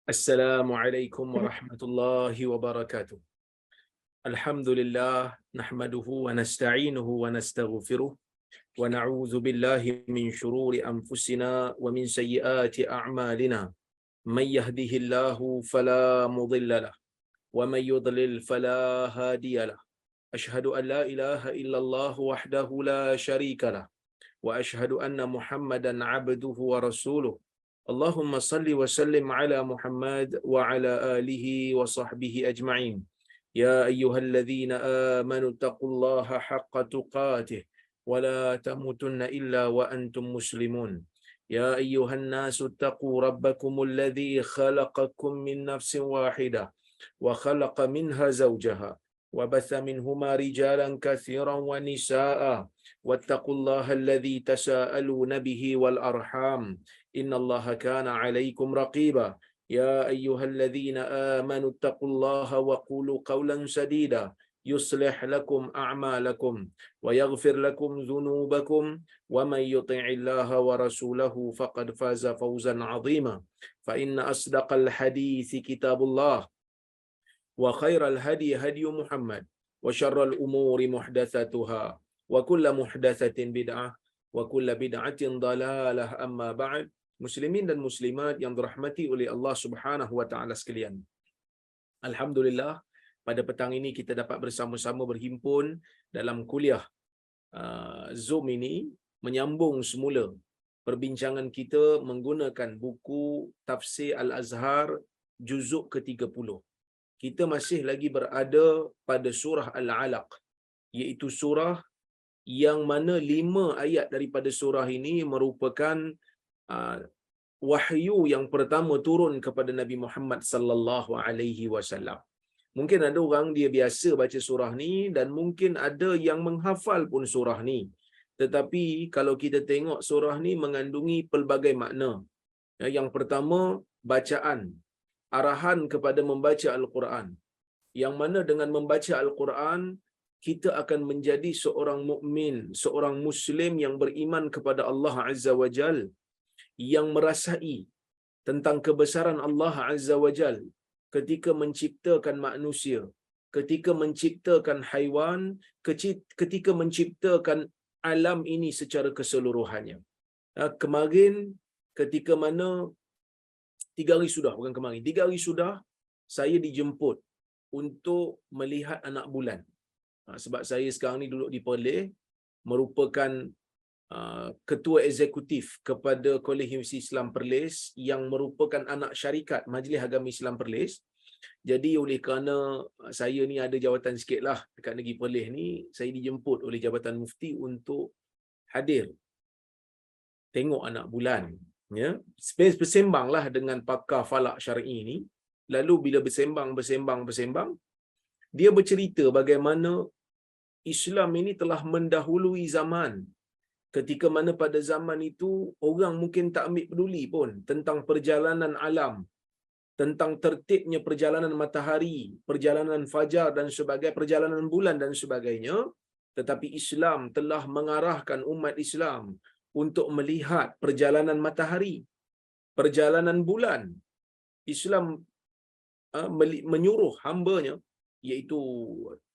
Assalamualaikum warahmatullahi wabarakatuh. Alhamdulillah nahmaduhu wa nasta'inuhu wa nastaghfiruh wa na'udzu billahi min shururi anfusina wa min sayyiati a'malina. May yahdihillahu fala mudilla lahu wa may yudlil fala hadiya lahu. Ashhadu an la ilaha illallah wahdahu la syarika lahu wa ashhadu anna Muhammadan 'abduhu wa rasuluh. Allahumma salli wa sallim ala Muhammad wa ala alihi wa sahbihi ajma'in. Ya ayyuhalladzina amanu taqullaha haqqa tuqatih wa la tamutunna illa wa antum muslimun. Ya ayyuhan nasu taqu rabbakumul ladzi khalaqakum min nafsin wahidah wa khalaqa minha zawjaha wa batha minhuma rijalan katsiran wa nisaa'a wattaqullaha alladzi tasaaluna bihi wal arham innallaha kana 'alaikum raqiba. Ya ayyuhalladzina amanu taqullaha wa qulu qawlan sadida yuslih lakum a'malakum wa yaghfir lakum dhunubakum wa may yuti'illaha wa rasulahu faqad faza fawzan 'azima. Fa inna asdaqal hadithi kitabullah wa khairal hadi hadi Muhammad wa syarral umuri muhdatsatuha wa kullu muhdatsatin bid'ah wa kullu bid'atin dalalah. Amma ba'd. Muslimin dan muslimat yang dirahmati oleh Allah Subhanahu wa taala sekalian. Alhamdulillah, pada petang ini kita dapat bersama-sama berhimpun dalam kuliah Zoom ini, menyambung semula perbincangan kita menggunakan buku Tafsir Al-Azhar juzuk ke-30. Kita masih lagi berada pada surah Al-Alaq, iaitu surah yang mana 5 ayat daripada surah ini merupakan wahyu yang pertama turun kepada Nabi Muhammad sallallahu alaihi wasallam. Mungkin ada orang dia biasa baca surah ni dan mungkin ada yang menghafal pun surah ni. Tetapi kalau kita tengok surah ni mengandungi pelbagai makna. Yang pertama, bacaan, arahan kepada membaca Al-Quran. Yang mana dengan membaca Al-Quran kita akan menjadi seorang mukmin, seorang muslim yang beriman kepada Allah Azza wa Jal, yang merasai tentang kebesaran Allah Azza wa Jal ketika menciptakan manusia, ketika menciptakan haiwan, ketika menciptakan alam ini secara keseluruhannya. Kemarin ketika mana 3 hari sudah, bukan kemarin, 3 hari sudah saya dijemput untuk melihat anak bulan. Sebab saya sekarang ni duduk di Perlis, merupakan ketua eksekutif kepada Kolej Universiti Islam Perlis yang merupakan anak syarikat Majlis Agama Islam Perlis. Jadi oleh kerana saya ni ada jawatan sikitlah dekat negeri Perlis ni, saya dijemput oleh Jabatan Mufti untuk hadir tengok anak bulan, ya. Bersembanglah dengan pakar falak syar'i ni. Lalu bila bersembang, dia bercerita bagaimana Islam ini telah mendahului zaman, ketika mana pada zaman itu orang mungkin tak ambil peduli pun tentang perjalanan alam, tentang tertibnya perjalanan matahari, perjalanan fajar dan sebagainya, perjalanan bulan dan sebagainya. Tetapi Islam telah mengarahkan umat Islam untuk melihat perjalanan matahari, perjalanan bulan. Islam menyuruh hambanya, iaitu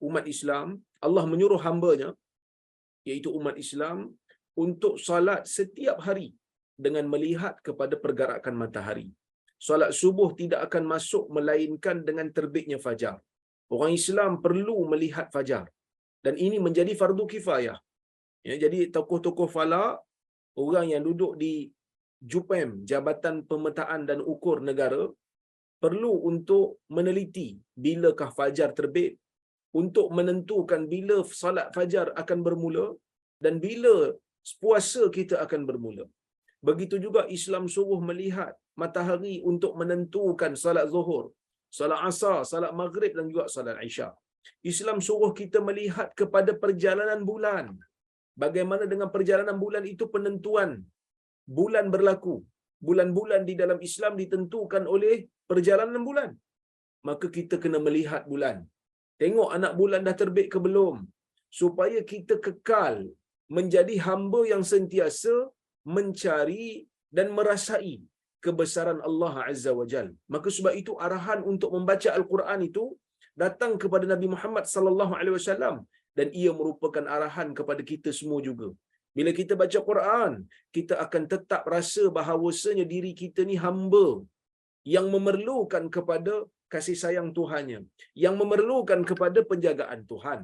umat Islam, Allah menyuruh hambanya, iaitu umat Islam, untuk salat setiap hari dengan melihat kepada pergerakan matahari. Salat subuh tidak akan masuk melainkan dengan terbitnya fajar. Orang Islam perlu melihat fajar. Dan ini menjadi fardu kifayah. Ya, jadi tokoh-tokoh falak, orang yang duduk di JUPEM, Jabatan Pemetaan dan Ukur Negara, perlu untuk meneliti bilakah fajar terbit, untuk menentukan bila salat fajar akan bermula dan bila puasa kita akan bermula. Begitu juga Islam suruh melihat matahari untuk menentukan salat zuhur, salat asar, salat maghrib dan juga salat isyak. Islam suruh kita melihat kepada perjalanan bulan. Bagaimana dengan perjalanan bulan itu penentuan bulan berlaku. Bulan-bulan di dalam Islam ditentukan oleh perjalanan bulan. Maka kita kena melihat bulan. Tengok anak bulan dah terbit ke belum, supaya kita kekal menjadi hamba yang sentiasa mencari dan merasai kebesaran Allah Azza wa Jal. Maka sebab itu arahan untuk membaca Al-Quran itu datang kepada Nabi Muhammad sallallahu alaihi wasallam, dan ia merupakan arahan kepada kita semua juga. Bila kita baca Quran, kita akan tetap rasa bahawasanya diri kita ni hamba yang memerlukan kepada kasih sayang Tuhannya, yang memerlukan kepada penjagaan Tuhan.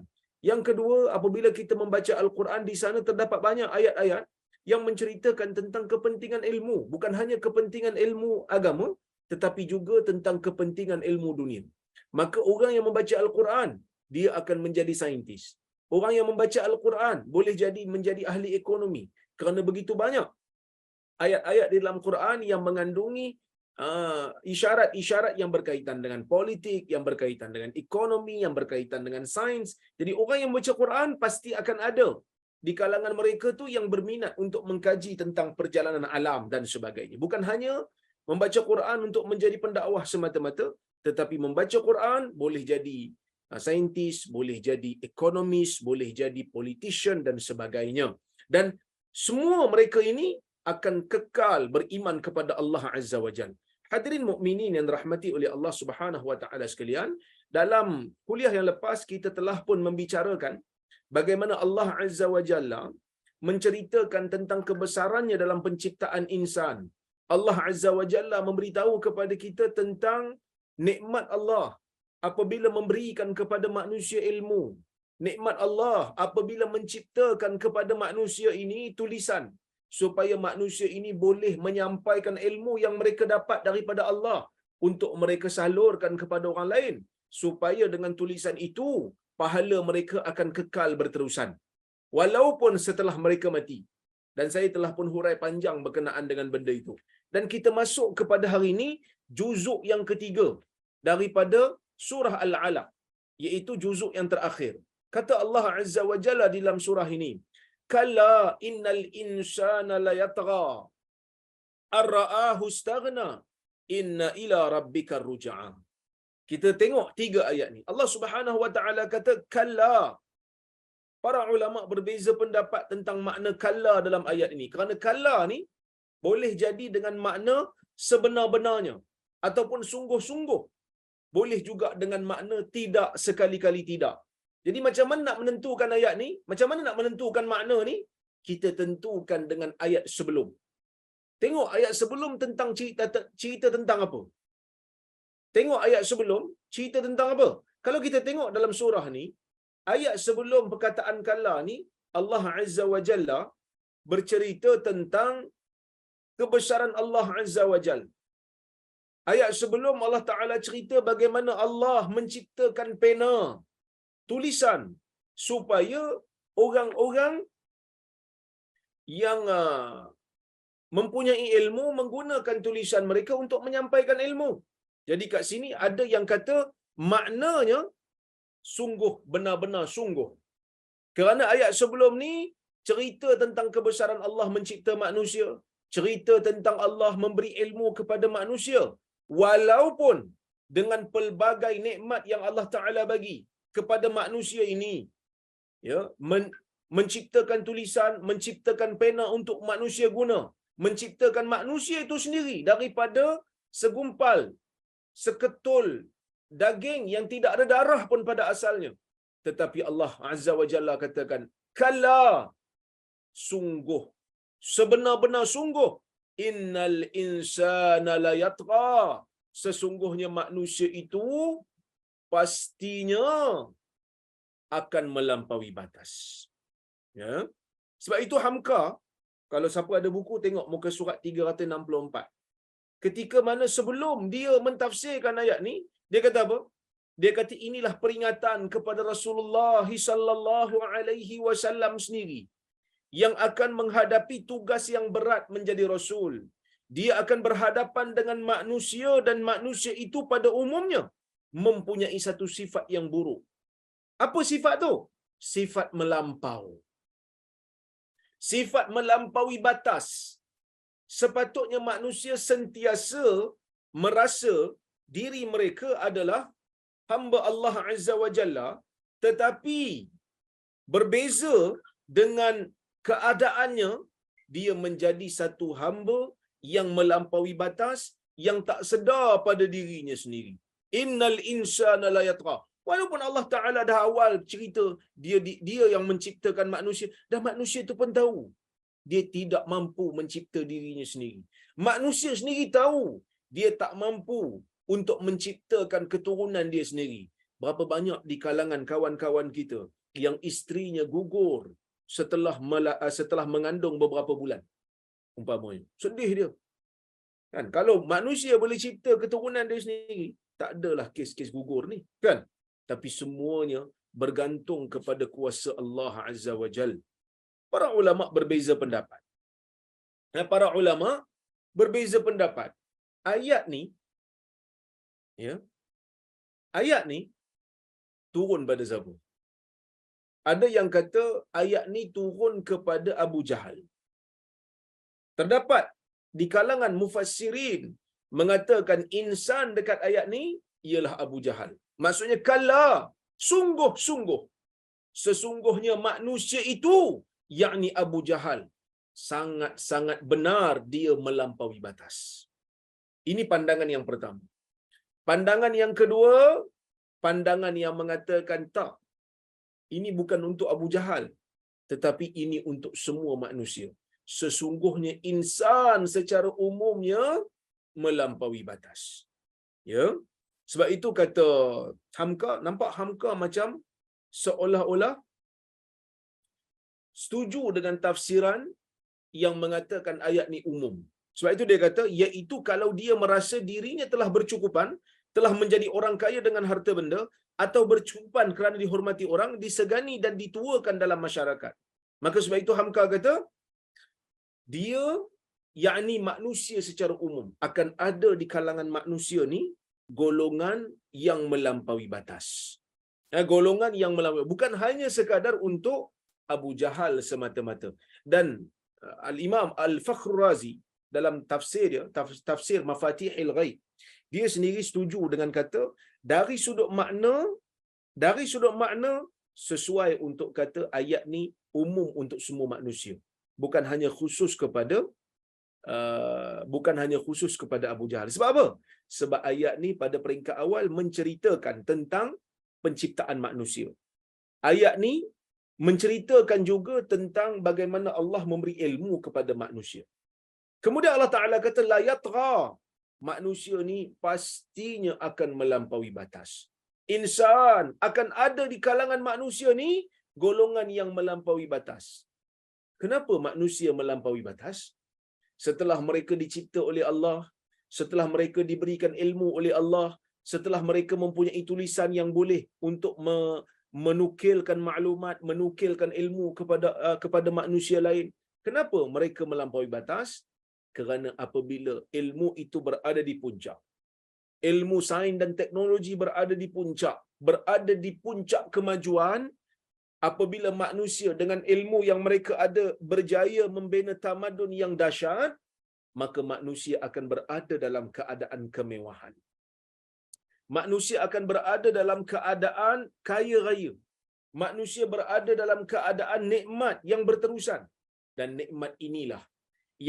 Yang kedua, apabila kita membaca Al-Quran, di sana terdapat banyak ayat-ayat yang menceritakan tentang kepentingan ilmu, bukan hanya kepentingan ilmu agama, tetapi juga tentang kepentingan ilmu dunia. Maka orang yang membaca Al-Quran, dia akan menjadi saintis. Orang yang membaca Al-Quran boleh jadi menjadi ahli ekonomi, kerana begitu banyak ayat-ayat di dalam Quran yang mengandungi isyarat-isyarat yang berkaitan dengan politik, yang berkaitan dengan ekonomi, yang berkaitan dengan sains. Jadi orang yang membaca Quran pasti akan ada di kalangan mereka tu yang berminat untuk mengkaji tentang perjalanan alam dan sebagainya. Bukan hanya membaca Quran untuk menjadi pendakwah semata-mata, tetapi membaca Quran boleh jadi saintis, boleh jadi ekonomis, boleh jadi politician dan sebagainya. Dan semua mereka ini akan kekal beriman kepada Allah Azza wa Jalla. Hadirin mukminin yang dirahmati oleh Allah Subhanahu wa taala sekalian, dalam kuliah yang lepas kita telah pun membicarakan bagaimana Allah Azza wa Jalla menceritakan tentang kebesarannya dalam penciptaan insan. Allah Azza wa Jalla memberitahu kepada kita tentang nikmat Allah apabila memberikan kepada manusia ilmu. Nikmat Allah apabila menciptakan kepada manusia ini tulisan, supaya manusia ini boleh menyampaikan ilmu yang mereka dapat daripada Allah untuk mereka salurkan kepada orang lain, supaya dengan tulisan itu pahala mereka akan kekal berterusan walaupun setelah mereka mati. Dan saya telah pun hurai panjang berkenaan dengan benda itu. Dan kita masuk kepada hari ini juzuk yang ketiga daripada surah Al-Alaq, iaitu juzuk yang terakhir. Kata Allah Azza wa Jalla di dalam surah ini, kalla innal insana layatgha ar-ra'ahu istaghna inna ila rabbika ruj'a. Kita tengok tiga ayat ni. Allah Subhanahu wa taala kata kalla. Para ulama berbeza pendapat tentang makna kalla dalam ayat ini. Kerana kalla ni boleh jadi dengan makna sebenar-benarnya ataupun sungguh-sungguh. Boleh juga dengan makna tidak sekali-kali tidak. Jadi macam mana nak menentukan ayat ni? Macam mana nak menentukan makna ni? Kita tentukan dengan ayat sebelum. Tengok ayat sebelum tentang cerita tentang apa? Tengok ayat sebelum cerita tentang apa? Kalau kita tengok dalam surah ni, ayat sebelum perkataan kalla ni, Allah Azza wa Jalla bercerita tentang kebesaran Allah Azza wa Jalla. Ayat sebelum Allah Ta'ala cerita bagaimana Allah menciptakan pena, tulisan, supaya orang-orang yang mempunyai ilmu menggunakan tulisan mereka untuk menyampaikan ilmu. Jadi kat sini ada yang kata maknanya sungguh, benar-benar sungguh. Kerana ayat sebelum ni cerita tentang kebesaran Allah mencipta manusia, cerita tentang Allah memberi ilmu kepada manusia, walaupun dengan pelbagai nikmat yang Allah Ta'ala bagi kepada manusia ini, ya, menciptakan tulisan, menciptakan pena untuk manusia guna, menciptakan manusia itu sendiri daripada segumpal, seketul daging yang tidak ada darah pun pada asalnya. Tetapi Allah Azza wa Jalla katakan, kalla, sungguh, sebenar-benar sungguh, innal insana layatgha, sesungguhnya manusia itu pastinya akan melampaui batas. Ya. Sebab itu Hamka, kalau siapa ada buku tengok muka surat 364. Ketika mana sebelum dia mentafsirkan ayat ni, dia kata apa? Dia kata inilah peringatan kepada Rasulullah sallallahu alaihi wasallam sendiri yang akan menghadapi tugas yang berat menjadi rasul. Dia akan berhadapan dengan manusia dan manusia itu pada umumnya mempunyai satu sifat yang buruk. Apa sifat tu? Sifat melampau. Sifat melampaui batas. Sepatutnya manusia sentiasa merasa diri mereka adalah hamba Allah Azza wa Jalla, tetapi berbeza dengan keadaannya, dia menjadi satu hamba yang melampaui batas, yang tak sedar pada dirinya sendiri. Innal insana la yatgha. Walaupun Allah Taala dah awal cerita dia yang menciptakan manusia, dan manusia itu pun tahu dia tidak mampu mencipta dirinya sendiri. Manusia sendiri tahu dia tak mampu untuk menciptakan keturunan dia sendiri. Berapa banyak di kalangan kawan-kawan kita yang isterinya gugur setelah mengandung beberapa bulan, umpamanya. Sedih dia. Kan, kalau manusia boleh cipta keturunan dia sendiri, tak adalah kes-kes gugur ni, kan? Tapi semuanya bergantung kepada kuasa Allah Azza wa Jal. Para ulama berbeza pendapat. Para ulama berbeza pendapat. Ayat ni, ya, ayat ni turun pada siapa? Ada yang kata ayat ni turun kepada Abu Jahal. Terdapat di kalangan mufassirin mengatakan insan dekat ayat ni ialah Abu Jahal. Maksudnya kala, sungguh-sungguh, sesungguhnya manusia itu, yakni Abu Jahal, sangat-sangat benar dia melampaui batas. Ini pandangan yang pertama. Pandangan yang kedua, pandangan yang mengatakan tak, ini bukan untuk Abu Jahal, tetapi ini untuk semua manusia. Sesungguhnya insan secara umumnya melampaui batas. Ya. Sebab itu kata Hamka, nampak Hamka macam seolah-olah setuju dengan tafsiran yang mengatakan ayat ni umum. Sebab itu dia kata, iaitu kalau dia merasa dirinya telah bercukupan, telah menjadi orang kaya dengan harta benda, atau bercukupan kerana dihormati orang, disegani dan dituakan dalam masyarakat. Maka sebab itu Hamka kata, dia, yakni manusia secara umum, akan ada di kalangan manusia ni golongan yang melampaui batas. Golongan yang melampaui, bukan hanya sekadar untuk Abu Jahal semata-mata. Dan Al-Imam Al-Fakhr Razi dalam tafsir dia, tafsir Mafatihil Ghaib, dia sendiri setuju dengan kata dari sudut makna sesuai untuk kata ayat ni umum untuk semua manusia, bukan hanya khusus kepada Abu Jahal. Sebab apa? Sebab ayat ni pada peringkat awal menceritakan tentang penciptaan manusia. Ayat ni menceritakan juga tentang bagaimana Allah memberi ilmu kepada manusia. Kemudian Allah Ta'ala kata la yatgha, manusia ni pastinya akan melampaui batas. Insan akan ada di kalangan manusia ni golongan yang melampaui batas. Kenapa manusia melampaui batas? Setelah mereka dicipta oleh Allah, setelah mereka diberikan ilmu oleh Allah, setelah mereka mempunyai tulisan yang boleh untuk menukilkan maklumat, menukilkan ilmu kepada manusia lain, kenapa mereka melampaui batas? Kerana apabila ilmu itu berada di puncak, ilmu sains dan teknologi berada di puncak kemajuan, apabila manusia dengan ilmu yang mereka ada berjaya membina tamadun yang dahsyat, maka manusia akan berada dalam keadaan kemewahan. Manusia akan berada dalam keadaan kaya raya. Manusia berada dalam keadaan nikmat yang berterusan. Dan nikmat inilah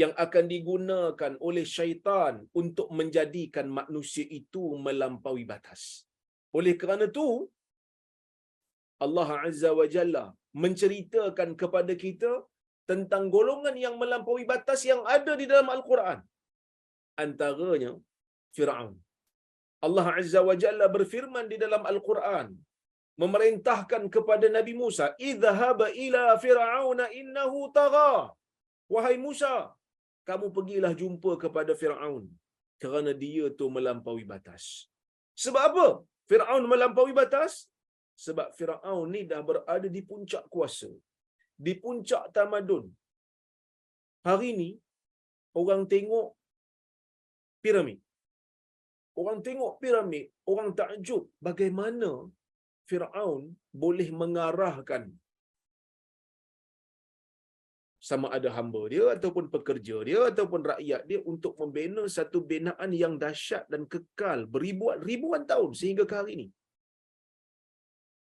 yang akan digunakan oleh syaitan untuk menjadikan manusia itu melampaui batas. Oleh kerana itu, Allah Azza wa Jalla menceritakan kepada kita tentang golongan yang melampaui batas yang ada di dalam Al-Quran. Antaranya Fir'aun. Allah Azza wa Jalla berfirman di dalam Al-Quran, memerintahkan kepada Nabi Musa, idhhab ila fir'auna innahu tagha. Wahai Musa, kamu pergilah jumpa kepada Fir'aun kerana dia tu melampaui batas. Sebab apa Fir'aun melampaui batas? Sebab Fir'aun ni dah berada di puncak kuasa, di puncak tamadun. Hari ni orang tengok piramid, orang takjub bagaimana Fir'aun boleh mengarahkan sama ada hamba dia ataupun pekerja dia ataupun rakyat dia untuk membina satu binaan yang dahsyat dan kekal ribuan tahun sehingga ke hari ini.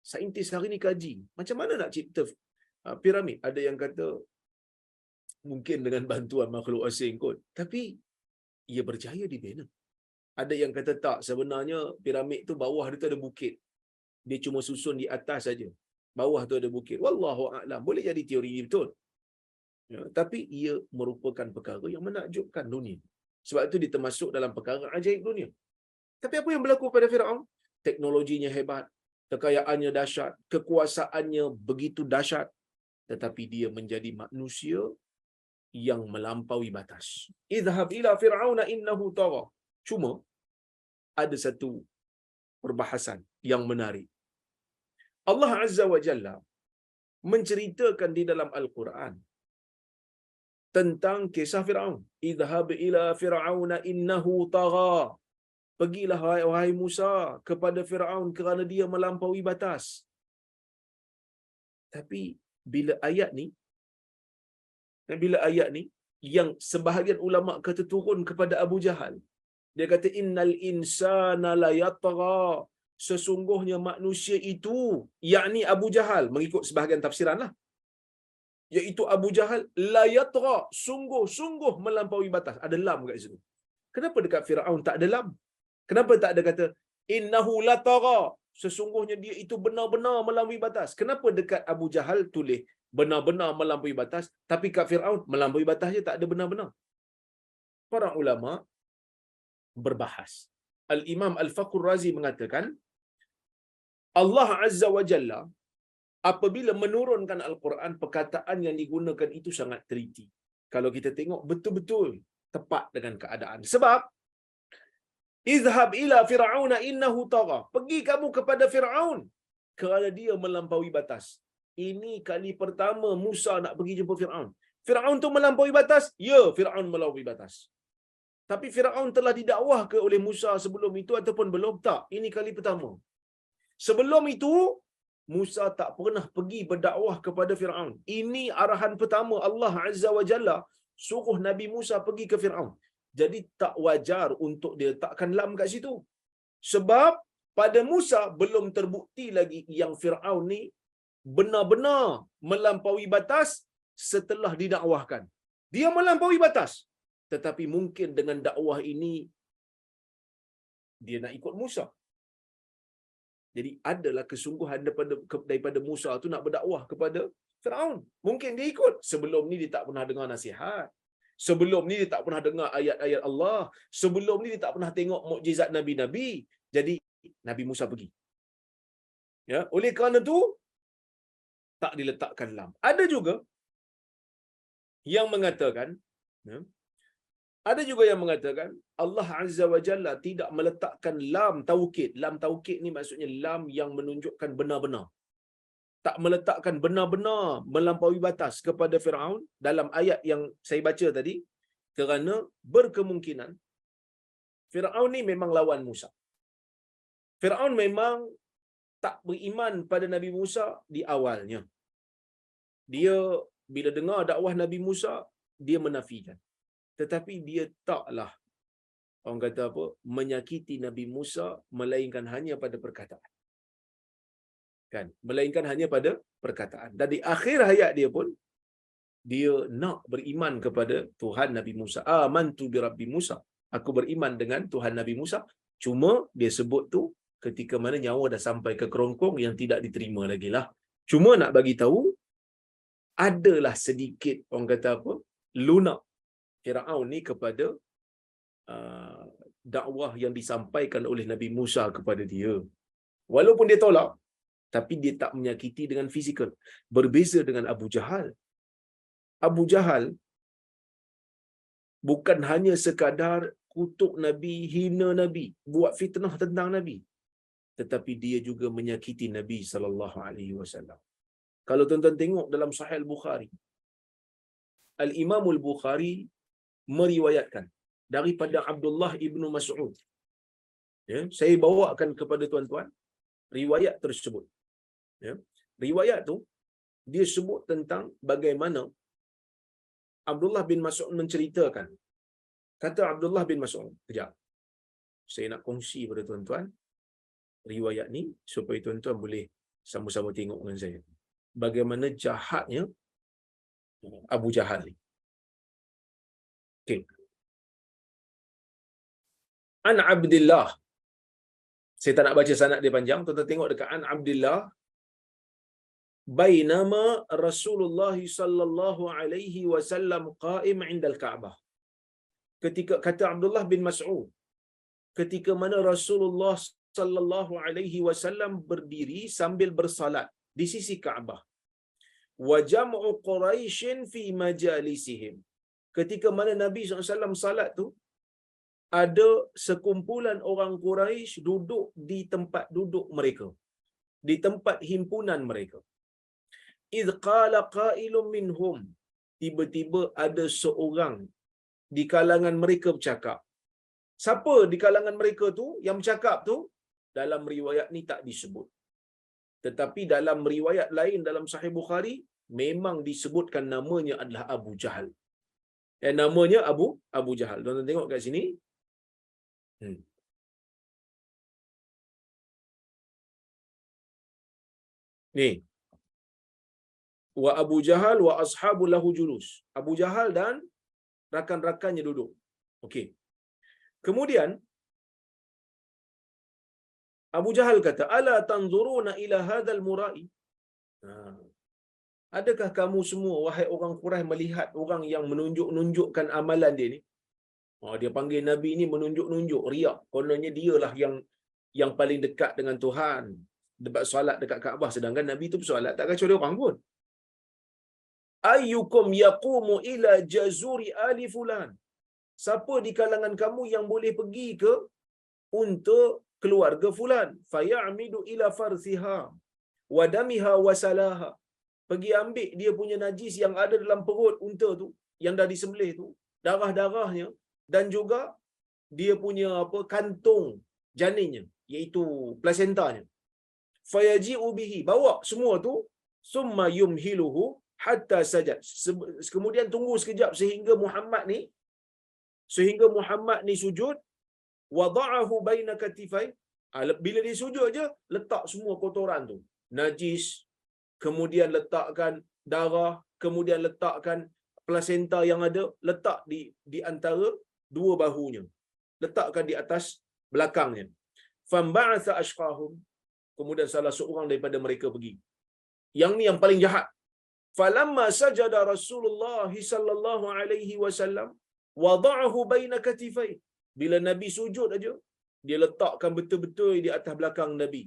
Saintis hari ini kaji macam mana nak cipta piramid. Ada yang kata mungkin dengan bantuan makhluk asing kot. Tapi ia berjaya dibina. Ada yang kata tak, sebenarnya piramid tu bawah dia tu ada bukit. Dia cuma susun di atas saja. Bawah tu ada bukit. Wallahu a'lam. Boleh jadi teori ini betul. Ya, tapi ia merupakan perkara yang menakjubkan dunia. Sebab itu dia termasuk dalam perkara ajaib dunia. Tapi apa yang berlaku pada Firaun? Teknologinya hebat, kekayaannya dahsyat, kekuasaannya begitu dahsyat, tetapi dia menjadi manusia yang melampaui batas. Idhhab ila fir'auna innahu tagha. Cuma ada satu perbahasan yang menarik. Allah Azza wa Jalla menceritakan di dalam Al-Quran tentang kisah Firaun. Idhhab ila fir'auna innahu tagha. Pergilah wahai Musa kepada Firaun kerana dia melampaui batas. Tapi bila ayat ni yang sebahagian ulama kata turun kepada Abu Jahal, dia kata innal insana la yatgha, sesungguhnya manusia itu, yakni Abu Jahal, mengikut sebahagian tafsiranlah, iaitu Abu Jahal, la yatgha, sungguh-sungguh melampaui batas. Ada lam kat situ. Kenapa dekat Firaun tak ada lam? Kenapa tak ada kata innahu la tagha, sesungguhnya dia itu benar-benar melampaui batas? Kenapa dekat Abu Jahal tulis benar-benar melampaui batas, tapi kat Firaun melampaui batas je, tak ada benar-benar? Para ulama berbahas. Al-Imam Al-Faqur Razi mengatakan Allah Azza wa Jalla apabila menurunkan Al-Quran, perkataan yang digunakan itu sangat teliti. Kalau kita tengok betul-betul tepat dengan keadaan. Sebab izhab ila fir'auna innahu tagha. Pergi kamu kepada Firaun kerana dia melampaui batas. Ini kali pertama Musa nak pergi jumpa Firaun. Firaun tu melampaui batas? Ya, Firaun melampaui batas. Tapi Firaun telah didakwah ke oleh Musa sebelum itu ataupun belum? Tak. Ini kali pertama. Sebelum itu Musa tak pernah pergi berdakwah kepada Firaun. Ini arahan pertama Allah Azza wa Jalla suruh Nabi Musa pergi ke Firaun. Jadi tak wajar untuk dia letakkan lam kat situ. Sebab pada Musa belum terbukti lagi yang Firaun ni benar-benar melampaui batas setelah didakwahkan. Dia melampaui batas. Tetapi mungkin dengan dakwah ini dia nak ikut Musa. Jadi adalah kesungguhan daripada Musa tu nak berdakwah kepada Firaun. Mungkin dia ikut. Sebelum ni dia tak pernah dengar nasihat. Sebelum ni dia tak pernah dengar ayat-ayat Allah. Sebelum ni dia tak pernah tengok mukjizat Nabi-Nabi. Jadi Nabi Musa pergi. Ya, oleh kerana tu tak diletakkan lam. Ada juga yang mengatakan, ya, ada juga yang mengatakan Allah Azza wa Jalla tidak meletakkan lam taukid. Lam taukid ni maksudnya lam yang menunjukkan benar-benar. Tak meletakkan benar-benar melampaui batas kepada Firaun dalam ayat yang saya baca tadi, kerana berkemungkinan Firaun ni memang lawan Musa. Firaun memang tak beriman pada Nabi Musa di awalnya. Dia bila dengar dakwah Nabi Musa, dia menafikan. Tetapi dia taklah, orang kata apa, menyakiti Nabi Musa melainkan hanya pada perkataan. Kan? Melainkan hanya pada perkataan. Dan di akhir hayat dia pun dia nak beriman kepada Tuhan Nabi Musa. Amantu bi Rabbi Musa. Aku beriman dengan Tuhan Nabi Musa. Cuma dia sebut tu ketika mana nyawa dah sampai ke kerongkong yang tidak diterima lagi lah. Cuma nak bagi tahu adalah sedikit, orang kata apa, lunak Firaun ni kepada dakwah yang disampaikan oleh Nabi Musa kepada dia. Walaupun dia tolak, tapi dia tak menyakiti dengan fizikal. Berbeza dengan Abu Jahal. Abu Jahal bukan hanya sekadar kutuk Nabi, hina Nabi, buat fitnah tentang Nabi, tetapi dia juga menyakiti Nabi sallallahu alaihi wasallam. Kalau tuan-tuan tengok dalam Sahih Al-Bukhari, Al-Imam Al-Bukhari meriwayatkan daripada Abdullah ibnu Mas'ud. Ya, saya bawakan kepada tuan-tuan riwayat tersebut. Ya, riwayat tu dia sebut tentang bagaimana Abdullah bin Mas'ud menceritakan. Kata Abdullah bin Mas'ud, kejap, saya nak kongsi pada tuan-tuan riwayat ni supaya tuan-tuan boleh sama-sama tengok dengan saya bagaimana jahatnya Abu Jahal ni. Okey. An Abdillah. Saya tak nak baca sanad dia panjang, tuan-tuan tengok dekat An Abdillah, bainama Rasulullah sallallahu alaihi wasallam qa'im 'inda al-Ka'bah. Ketika kata Abdullah bin Mas'ud, ketika mana Rasulullah sallallahu alaihi wasallam berdiri sambil bersalat di sisi Kaabah. Wa jam'u Quraisy fi majalisihim. Ketika mana Nabi SAW salat tu, ada sekumpulan orang Quraisy duduk di tempat duduk mereka, di tempat himpunan mereka. Idh qala qailun minhum, tiba-tiba ada seorang di kalangan mereka bercakap. Siapa di kalangan mereka tu yang bercakap tu? Dalam riwayat ni tak disebut. Tetapi dalam riwayat lain dalam Sahih Bukhari memang disebutkan namanya adalah Abu Jahal. Namanya Abu Jahal. Tuan-tuan tengok kat sini. Ni. Wa Abu Jahal wa ashabu lahu julus. Abu Jahal dan rakan-rakannya duduk. Okey. Kemudian Abu Jahal kata, "Ala tanzuruna ila hadzal murai?" Adakah kamu semua wahai orang Quraisy melihat orang yang menunjuk-nunjukkan amalan dia ni? Dia panggil Nabi ni menunjuk-nunjuk, riak. Kononnya dialah yang paling dekat dengan Tuhan. Debat solat dekat Kaabah, sedangkan Nabi tu bersolat tak kacau dia orang pun. Ayyukum yaqumu ila jazuri ali fulan? Siapa di kalangan kamu yang boleh pergi ke untuk keluarga fulan? Fayamidu ila farsiha wa damiha wa salaha. Pergi ambil dia punya najis yang ada dalam perut unta tu, yang dah disembelih tu, darah-darahnya, dan juga dia punya kantung janinnya, iaitu plasentanya. Fayaji'u bihi, bawa semua tu, summa yumhiluhu hatta sajad. Kemudian tunggu sekejap sehingga Muhammad ni sujud. Wada'ahu baina katifai. Bila dia sujud je, letak semua kotoran tu, najis, kemudian letakkan darah, kemudian letakkan plasenta yang ada, letak di antara dua bahunya, letakkan di atas belakangnya. Famba'atha ashqahum, kemudian salah seorang daripada mereka pergi. Yang ni yang paling jahat. Falamma sajada Rasulullah sallallahu alaihi wasallam wada'ahu baina katifai. Bila Nabi sujud aja, dia letakkan betul-betul di atas belakang Nabi.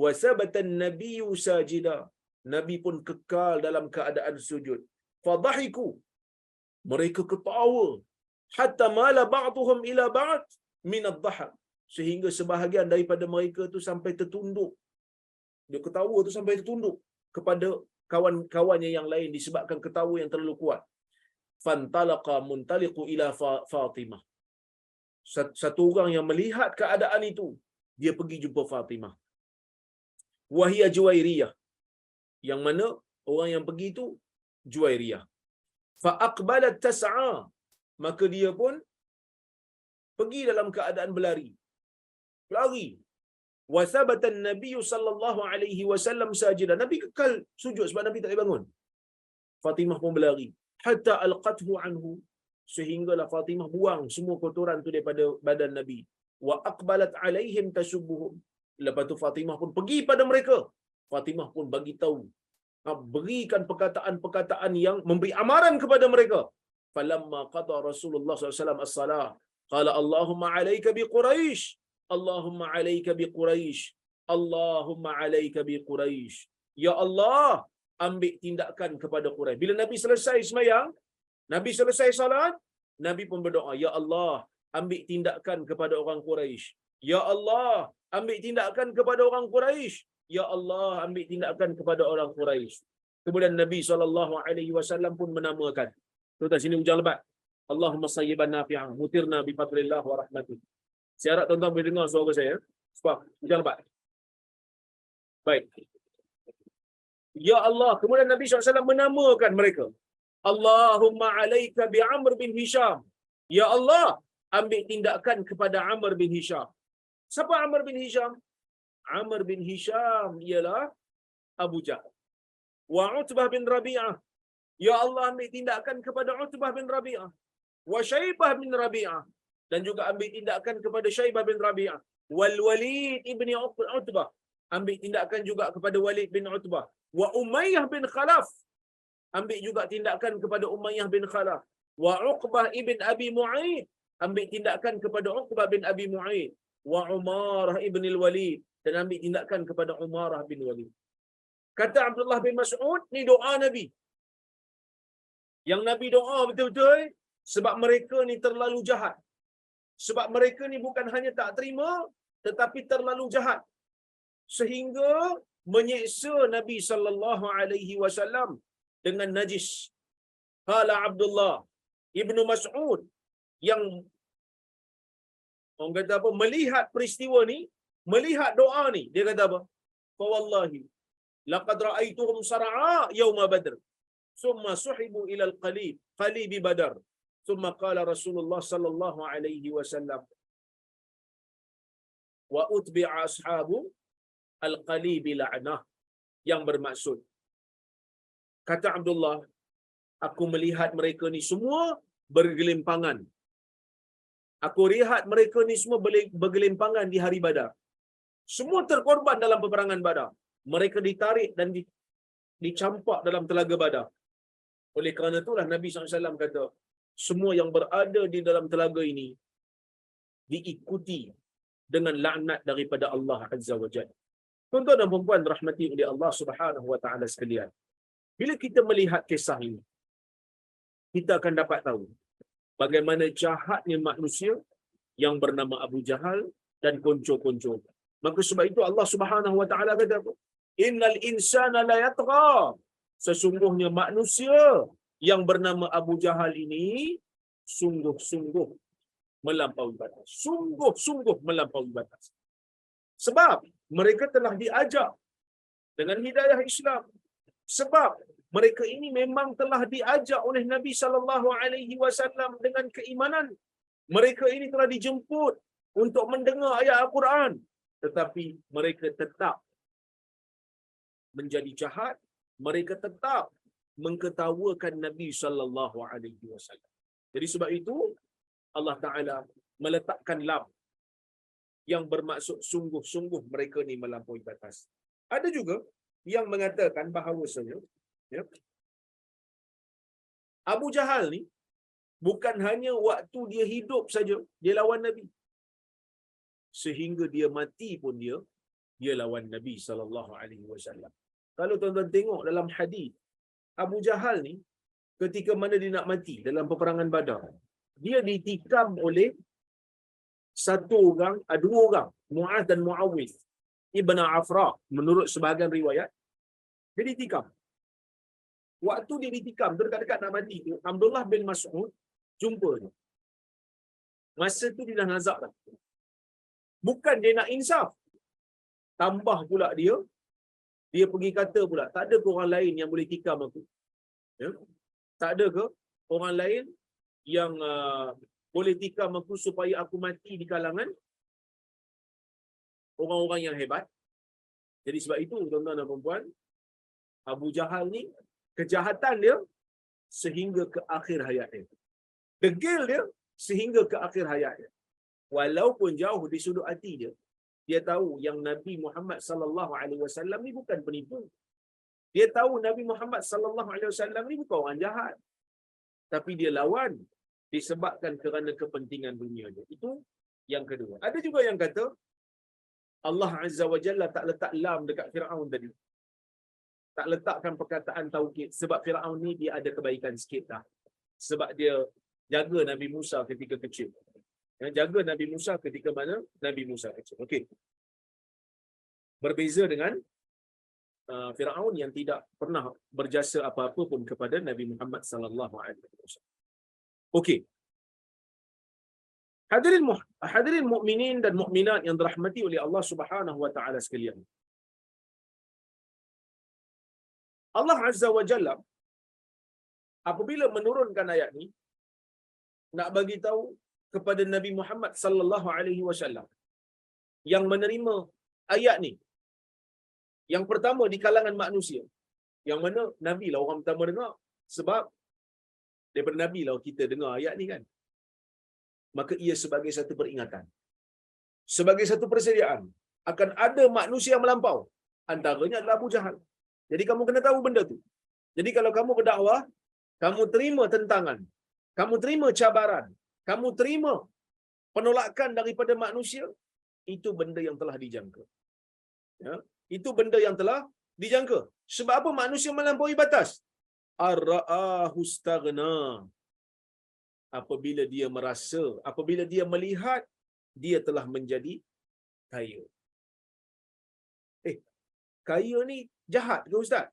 Wa sabata an-nabiyyu sajida. Nabi pun kekal dalam keadaan sujud. Fadhahiku, mereka ketawa. Hatta mala ba'dhum ila ba'd min ad-dhahak. Sehingga sebahagian daripada mereka tu sampai tertunduk. Dia ketawa tu sampai tertunduk kepada kawan-kawannya yang lain disebabkan ketawa yang terlalu kuat. Fantalaqa muntaliqu ila Fatimah. Satu orang yang melihat keadaan itu, dia pergi jumpa Fatimah. Wahia Juwairiyah. Yang mana orang yang pergi itu Juwairiyah. Fa aqbalat tas'a, maka dia pun pergi dalam keadaan berlari. Wa thabata an-nabiy sallallahu alaihi wasallam sajidan. Nabi kekal sujud sebab Nabi tak boleh bangun. Fatimah pun berlari hatta alqathu anhu, sehinggalah Fatimah buang semua kotoran tu daripada badan Nabi. Wa aqbalat alaihim tasubbuhum. Lepas tu Fatimah pun pergi pada mereka. Fatimah pun bagi tahu, berikan perkataan-perkataan yang memberi amaran kepada mereka. Falamma qada Rasulullah SAW as-salah, qala Allahumma alayka bi Quraisy, Allahumma alayka bi Quraisy, Allahumma alayka bi Quraisy. Ya Allah, ambil tindakan kepada Quraisy. Bila Nabi selesai sembahyang, Nabi selesai salat, Nabi pun berdoa, Ya Allah, ambil tindakan kepada orang Quraisy. Ya Allah, ambil tindakan kepada orang Quraisy. Ya Allah, ambil tindakan kepada orang Quraisy. Kemudian Nabi SAW pun menamakan. Tuan-tuan sini hujang lebat. Allahumma sayyiban nafi'an, mutirna bi fadlillah wa rahmatih. Saya harap tuan-tuan boleh dengar suara saya. Sebab hujang lebat. Baik. Ya Allah. Kemudian Nabi SAW menamakan mereka. Allahumma alayka bi Amr bin Hisham. Ya Allah, ambil tindakan kepada Amr bin Hisham. Siapa Amr bin Hisham? Amr bin Hisham ialah Abu Jahal. Wa Utbah bin Rabi'ah. Ya Allah, ambil tindakan kepada Utbah bin Rabi'ah. Wa Syaibah bin Rabi'ah. dan juga ambil tindakan kepada Syaibah bin Rabi'ah. Wal Walid ibni Utbah, ambil tindakan juga kepada Walid bin Utbah. Wa Umayyah bin Khalaf, ambil juga tindakan kepada Umayyah bin Khalaf. Wa Uqbah ibn Abi Mu'aid, ambil tindakan kepada Uqbah bin Abi Mu'aid. Wa Umarah ibn al-Walid, dan ambil tindakan kepada Umarah bin Walid. Kata Abdullah bin Mas'ud, ni doa Nabi. Yang Nabi doa betul-betul sebab mereka ni terlalu jahat. Sebab mereka ni bukan hanya tak terima, tetapi terlalu jahat sehingga menyeksa Nabi sallallahu alaihi wasallam dengan najis. Qala Abdullah Ibnu Mas'ud, yang orang kata apa, melihat peristiwa ni, melihat doa ni, dia kata apa? Fa wallahi laqad ra'aituhum sar'a yauma badr thumma suhibu ila qalib badar thumma qala Rasulullah sallallahu alaihi wasallam wa utbi'a ashabu al-qalib la'nah, yang bermaksud, kata Abdullah, aku melihat mereka ni semua bergelimpangan. Aku lihat mereka ni semua bergelimpangan di hari Badar. Semua terkorban dalam peperangan Badar. Mereka ditarik dan dicampak dalam telaga Badar. Oleh kerana itulah Nabi SAW kata, semua yang berada di dalam telaga ini diikuti dengan laknat daripada Allah Azza wa Jalla. Tuan-tuan dan puan-puan rahmati oleh Allah Subhanahu wa taala sekalian, bila kita melihat kisah ini, kita akan dapat tahu bagaimana jahatnya manusia yang bernama Abu Jahal dan konco-konco. Maka sebab itu Allah Subhanahu wa taala kata apa? Innal insana la yatgha. Sesungguhnya manusia yang bernama Abu Jahal ini sungguh-sungguh melampaui batas. Sungguh-sungguh melampaui batas. Sebab mereka telah diajak dengan hidayah Islam. Sebab mereka ini memang telah diajak oleh Nabi sallallahu alaihi wasallam dengan keimanan. Mereka ini telah dijemput untuk mendengar ayat Al-Quran, tetapi mereka tetap menjadi jahat. Mereka tetap mengketawakan Nabi sallallahu alaihi wasallam. Jadi sebab itu Allah Taala meletakkan lam yang bermaksud sungguh-sungguh mereka ni melampaui batas. Ada juga yang mengatakan bahawasanya, ya, Abu Jahal ni bukan hanya waktu dia hidup saja dia lawan Nabi, sehingga dia mati pun dia lawan Nabi sallallahu alaihi wasallam. Kalau tuan-tuan tengok dalam hadis, Abu Jahal ni ketika mana dia nak mati dalam peperangan Badar, dia ditikam oleh dua orang, Mu'az dan Mu'awiz Ibn Afra, menurut sebahagian riwayat. Dia ditikam. Waktu dia ditikam, dekat-dekat nak mati tu, Abdullah bin Mas'ud jumpa dia. Masa tu dia dah nazak dah. Bukan dia nak insaf. Tambah pula dia pergi kata pula, tak ada ke orang lain yang boleh tikam aku? Ya? Tak ada ke orang lain yang boleh tikam aku supaya aku mati di kalangan orang-orang yang hebat? Jadi sebab itu, tuan-tuan dan puan-puan, Abu Jahal ni, kejahatan dia sehingga ke akhir hayat dia. Degil dia sehingga ke akhir hayat dia. Walaupun jauh di sudut hati dia, dia tahu yang Nabi Muhammad sallallahu alaihi wasallam ni bukan penipu. Dia tahu Nabi Muhammad sallallahu alaihi wasallam ni bukan orang jahat. Tapi dia lawan disebabkan kerana kepentingan dunia dia. Itu yang kedua. Ada juga yang kata Allah Azza wa Jalla tak letak lam dekat Firaun tadi. Tak letakkan perkataan taukid sebab Firaun ni dia ada kebaikan sikit dah. Sebab dia jaga Nabi Musa ketika kecil. Yang jaga Nabi Musa ketika mana Nabi Musa kecil. Okey. Berbeza dengan Firaun yang tidak pernah berjasa apa-apa pun kepada Nabi Muhammad sallallahu alaihi wasallam. Okey. Hadirin mukminin dan mukminat yang dirahmati oleh Allah Subhanahu wa taala sekalian. Allah Azza wa Jalla apabila menurunkan ayat ni nak bagi tahu kepada Nabi Muhammad sallallahu alaihi wasallam yang menerima ayat ni. Yang pertama di kalangan manusia. Yang mana Nabi lah orang pertama dengar, sebab daripada Nabi lah kita dengar ayat ni kan. maka ia sebagai satu peringatan, sebagai satu persediaan akan ada manusia yang melampau. Antaranya adalah Abu Jahal. Jadi kamu kena tahu benda tu. Jadi kalau kamu berdakwah, kamu terima tentangan, kamu terima cabaran, kamu terima penolakan daripada manusia, itu benda yang telah dijangka. Ya, itu benda yang telah dijangka. Sebab apa manusia melampaui batas? Ar-ra'ahu staghna. Apabila dia merasa, apabila dia melihat dia telah menjadi kaya. Kaya ni jahat ke ustaz?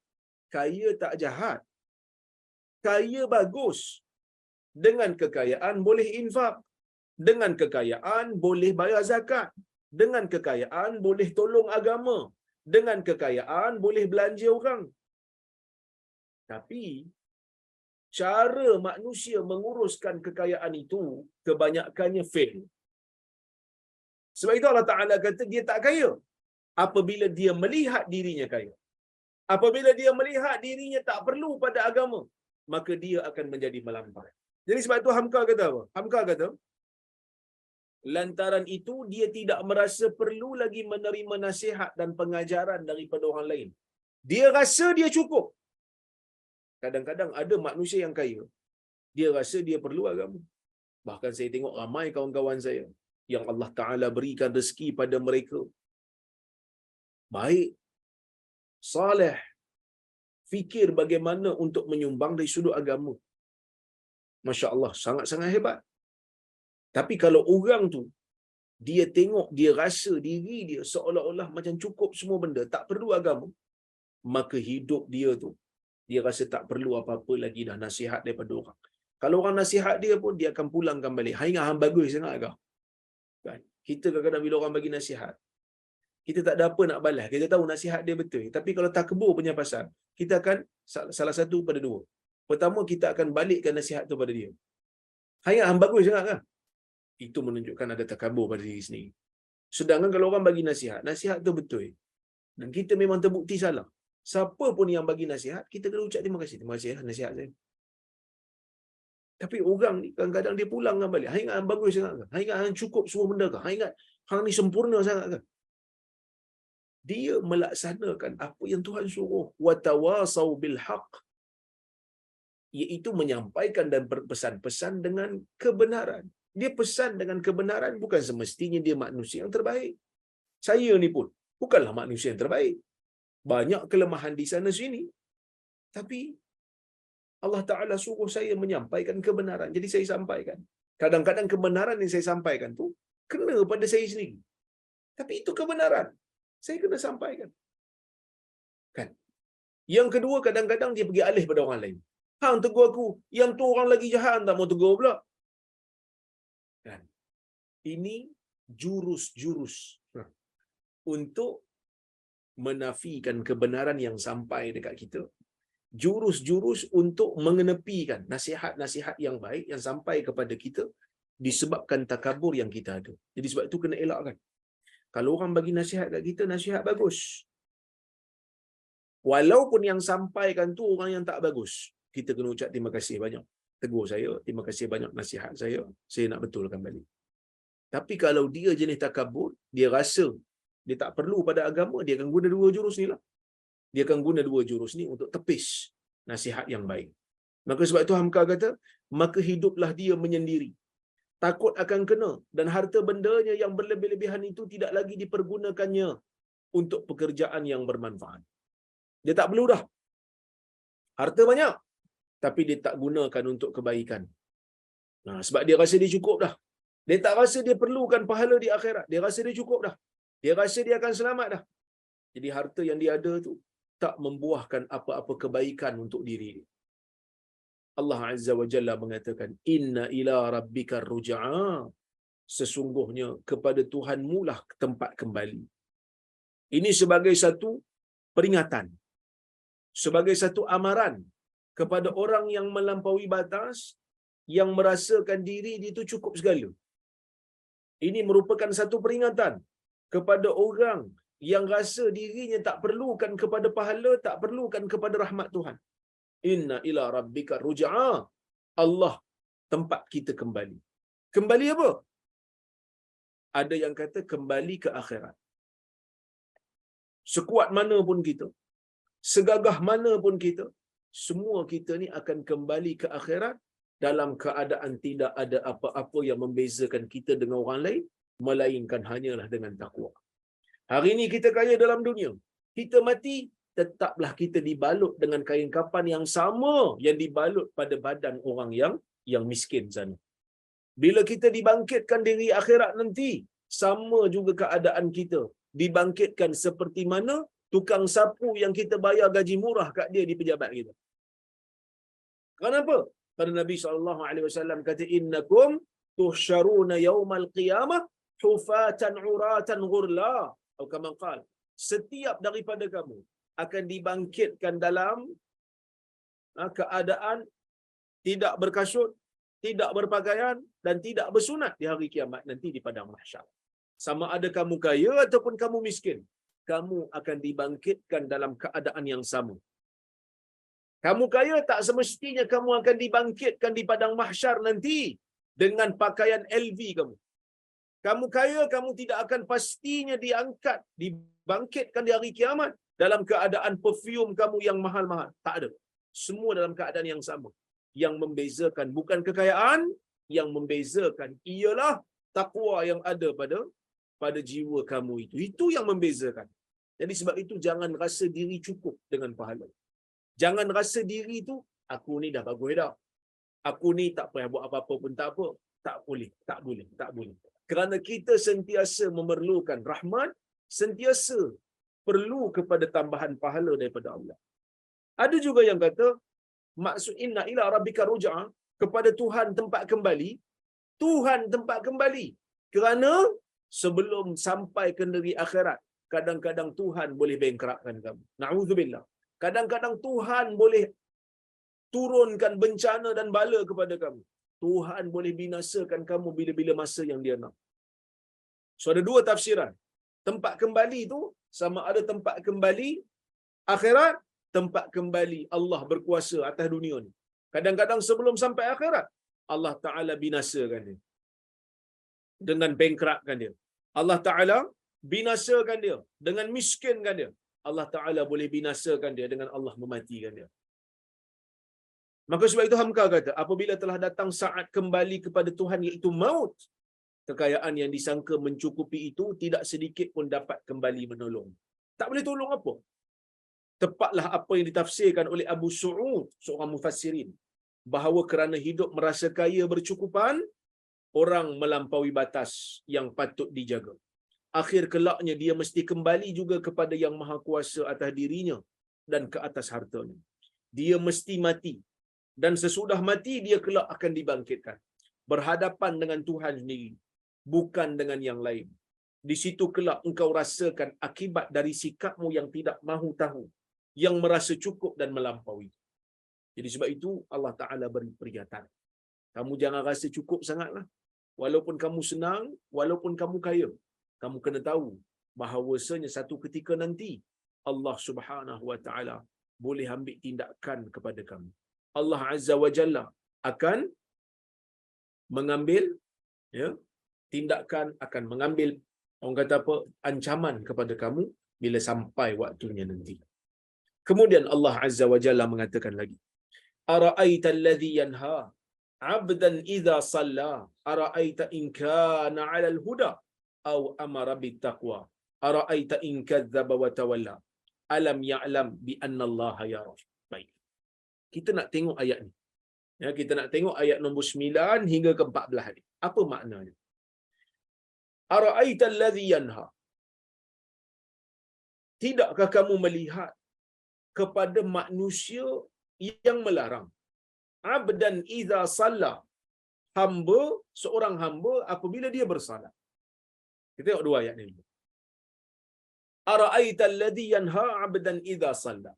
Kaya tak jahat. Kaya bagus. Dengan kekayaan boleh infak. Dengan kekayaan boleh bayar zakat. Dengan kekayaan boleh tolong agama. Dengan kekayaan boleh belanja orang. Tapi cara manusia menguruskan kekayaan itu kebanyakannya fail. Sebab itu Allah Ta'ala kata dia tak kaya apabila dia melihat dirinya kaya. Apabila dia melihat dirinya tak perlu pada agama, maka dia akan menjadi melampau. Jadi sebab itu Hamka kata apa? Hamka kata, lantaran itu dia tidak merasa perlu lagi menerima nasihat dan pengajaran daripada orang lain. Dia rasa dia cukup. Kadang-kadang ada manusia yang kaya, dia rasa dia perlu agama. Bahkan saya tengok ramai kawan-kawan saya yang Allah Ta'ala berikan rezeki pada mereka. Baik, saleh, fikir bagaimana untuk menyumbang dari sudut agama. Masya Allah, sangat-sangat hebat. Tapi kalau orang tu, dia tengok, dia rasa diri dia seolah-olah macam cukup semua benda, tak perlu agama, maka hidup dia tu, dia rasa tak perlu apa-apa lagi dah nasihat daripada orang. Kalau orang nasihat dia pun, dia akan pulangkan balik. Hai ingat hang bagus sangat kau. Kan? Kita kadang-kadang bila orang bagi nasihat, kita tak ada apa nak balas. Kita tahu nasihat dia betul. Tapi kalau tak takbur punya pasal, kita akan salah satu pada dua. Pertama, kita akan balikkan nasihat tu pada dia. Hai ingat hang bagus sangat kan? Itu menunjukkan ada takabur pada diri sendiri. Sedangkan kalau orang bagi nasihat, nasihat tu betul. Dan kita memang terbukti salah. Siapa pun yang bagi nasihat, kita kena ucap terima kasih. Terima kasih ya, nasihat saya. Tapi orang ni kadang-kadang dia pulangkan balik. Hai ingat hang bagus sangat ke? Hai ingat hang cukup semua benda ke? Hai ingat hang ni sempurna sangat ke? Dia melaksanakan apa yang Tuhan suruh. Wa tawasau bil haq. Iaitu menyampaikan dan berpesan-pesan dengan kebenaran. Dia pesan dengan kebenaran, bukan semestinya dia manusia yang terbaik. Saya ni pun bukanlah manusia yang terbaik. Banyak kelemahan di sana sini. Tapi Allah Ta'ala suruh saya menyampaikan kebenaran. Jadi saya sampaikan. Kadang-kadang kebenaran yang saya sampaikan tu kena pada saya sendiri. Tapi itu kebenaran. Saya kena sampaikan. Kan? Yang kedua, kadang-kadang dia pergi alih pada orang lain. Hang tegur aku, yang tu orang lagi jahat, tak mau tegur pula. Kan? Ini jurus-jurus untuk menafikan kebenaran yang sampai dekat kita. Jurus-jurus untuk mengenepikan nasihat-nasihat yang baik yang sampai kepada kita disebabkan takabur yang kita ada. Jadi sebab itu kena elakkan. Kalau orang bagi nasihat kat kita, nasihat bagus. Walaupun yang sampaikan tu orang yang tak bagus, kita kena ucap terima kasih banyak. Tegur saya, terima kasih banyak nasihat saya nak betulkan balik. Tapi kalau dia jenis takabur, dia rasa dia tak perlu pada agama, dia akan guna dua jurus ni lah. Dia akan guna dua jurus ni untuk tepis nasihat yang baik. Maka sebab itu Hamka kata, maka hiduplah dia menyendiri. Takut akan kena dan harta bendanya yang berlebih-lebihan itu tidak lagi dipergunakannya untuk pekerjaan yang bermanfaat. Dia tak perlu dah. Harta banyak, tapi dia tak gunakan untuk kebaikan. Nah, sebab dia rasa dia cukup dah. Dia tak rasa dia perlukan pahala di akhirat. Dia rasa dia cukup dah. Dia rasa dia akan selamat dah. Jadi harta yang dia ada tu tak membuahkan apa-apa kebaikan untuk diri dia. Allah Azza wa Jalla mengatakan, inna ila rabbika ruj'a. Sesungguhnya kepada Tuhanmu lah tempat kembali. Ini sebagai satu peringatan, sebagai satu amaran kepada orang yang melampaui batas, yang merasakan diri dia itu cukup segala. Ini merupakan satu peringatan kepada orang yang rasa dirinya tak perlukan kepada pahala, tak perlukan kepada rahmat Tuhan. Inna ila rabbika ruj'a. Allah tempat kita kembali. Kembali apa? Ada yang kata kembali ke akhirat. Sekuat mana pun kita, segagah mana pun kita, semua kita ni akan kembali ke akhirat dalam keadaan tidak ada apa-apa yang membezakan kita dengan orang lain, melainkan hanyalah dengan takwa. Hari ini kita kaya dalam dunia, kita mati, tetaplah kita dibalut dengan kain kafan yang sama yang dibalut pada badan orang yang miskin sana. Bila kita dibangkitkan diri akhirat nanti, sama juga keadaan kita. Dibangkitkan seperti mana tukang sapu yang kita bayar gaji murah kat dia di pejabat kita. Kenapa? Kerana Nabi SAW kata, innakum tuhsyaruna yawmal qiyamah hufatan uratan ghurla. Atau kama qala, setiap daripada kamu akan dibangkitkan dalam keadaan tidak berkasut, tidak berpakaian dan tidak bersunat di hari kiamat nanti di padang mahsyar. Sama ada kamu kaya ataupun kamu miskin, kamu akan dibangkitkan dalam keadaan yang sama. Kamu kaya, tak semestinya kamu akan dibangkitkan di padang mahsyar nanti dengan pakaian LV kamu. Kamu kaya, kamu tidak akan pastinya diangkat, dibangkitkan di hari kiamat dalam keadaan perfume kamu yang mahal-mahal. Tak ada. Semua dalam keadaan yang sama. Yang membezakan bukan kekayaan, yang membezakan ialah takwa yang ada pada jiwa kamu itu. Itu yang membezakan. Jadi sebab itu jangan rasa diri cukup dengan pahala. Jangan rasa diri tu, aku ni dah bagus dah. Aku ni tak payah buat apa-apa pun tak apa. Tak boleh, tak boleh, tak boleh. Kerana kita sentiasa memerlukan rahmat, sentiasa perlu kepada tambahan pahala daripada Allah. Ada juga yang kata, maksud inna ila rabbika ruj'a, kepada Tuhan tempat kembali. Tuhan tempat kembali. Kerana sebelum sampai ke negeri akhirat, kadang-kadang Tuhan boleh bangkrupkan kamu. Na'udzubillah. Kadang-kadang Tuhan boleh turunkan bencana dan bala kepada kamu. Tuhan boleh binasakan kamu bila-bila masa yang dia nak. So ada dua tafsiran. Tempat kembali itu sama ada tempat kembali akhirat, tempat kembali Allah berkuasa atas dunia ni. Kadang-kadang sebelum sampai akhirat, Allah Ta'ala binasakan dia. Dengan bankruptkan dia. Allah Ta'ala binasakan dia. Dengan miskinkan dia. Allah Ta'ala boleh binasakan dia dengan Allah mematikan dia. Maka sebab itu Hamka kata, apabila telah datang saat kembali kepada Tuhan iaitu maut, kekayaan yang disangka mencukupi itu tidak sedikit pun dapat kembali menolong. Tak boleh tolong apa? Tepatlah apa yang ditafsirkan oleh Abu Su'ud, seorang mufassirin, bahawa kerana hidup merasa kaya bercukupan, orang melampaui batas yang patut dijaga. Akhir kelaknya dia mesti kembali juga kepada yang maha kuasa atas dirinya dan ke atas hartanya. Dia mesti mati. Dan sesudah mati, dia kelak akan dibangkitkan. Berhadapan dengan Tuhan sendiri. Bukan dengan yang lain. Di situ kelak engkau rasakan akibat dari sikapmu yang tidak mahu tahu. Yang merasa cukup dan melampaui. Jadi sebab itu Allah Ta'ala beri peringatan. Kamu jangan rasa cukup sangatlah. Walaupun kamu senang, walaupun kamu kaya. Kamu kena tahu bahawasanya satu ketika nanti Allah Subhanahu Wa Ta'ala boleh ambil tindakan kepada kamu. Allah Azza wa Jalla akan mengambil tindakan, akan mengambil orang kata apa, ancaman kepada kamu bila sampai waktunya nanti. Kemudian Allah Azza wa Jalla mengatakan lagi, ara'aita alladhi yanha 'abdan idza shalla ara'aita in kana 'alal huda aw amara bittaqwa ara'aita in kadzdzaba wa tawalla alam ya'lam bi anna Allah yara. Baik. Kita nak tengok ayat ni. Ya, kita nak tengok ayat nombor 9 hingga ke 14 ni. Apa maknanya? Ara'aita alladhi yanha. Tidakkah kamu melihat kepada manusia yang melarang? Abdan idza shalla. Hamba, seorang hamba apabila dia bersalat. Kita tengok dua ayat ni. Ara'aita alladhi yanha 'abdan idza shalla.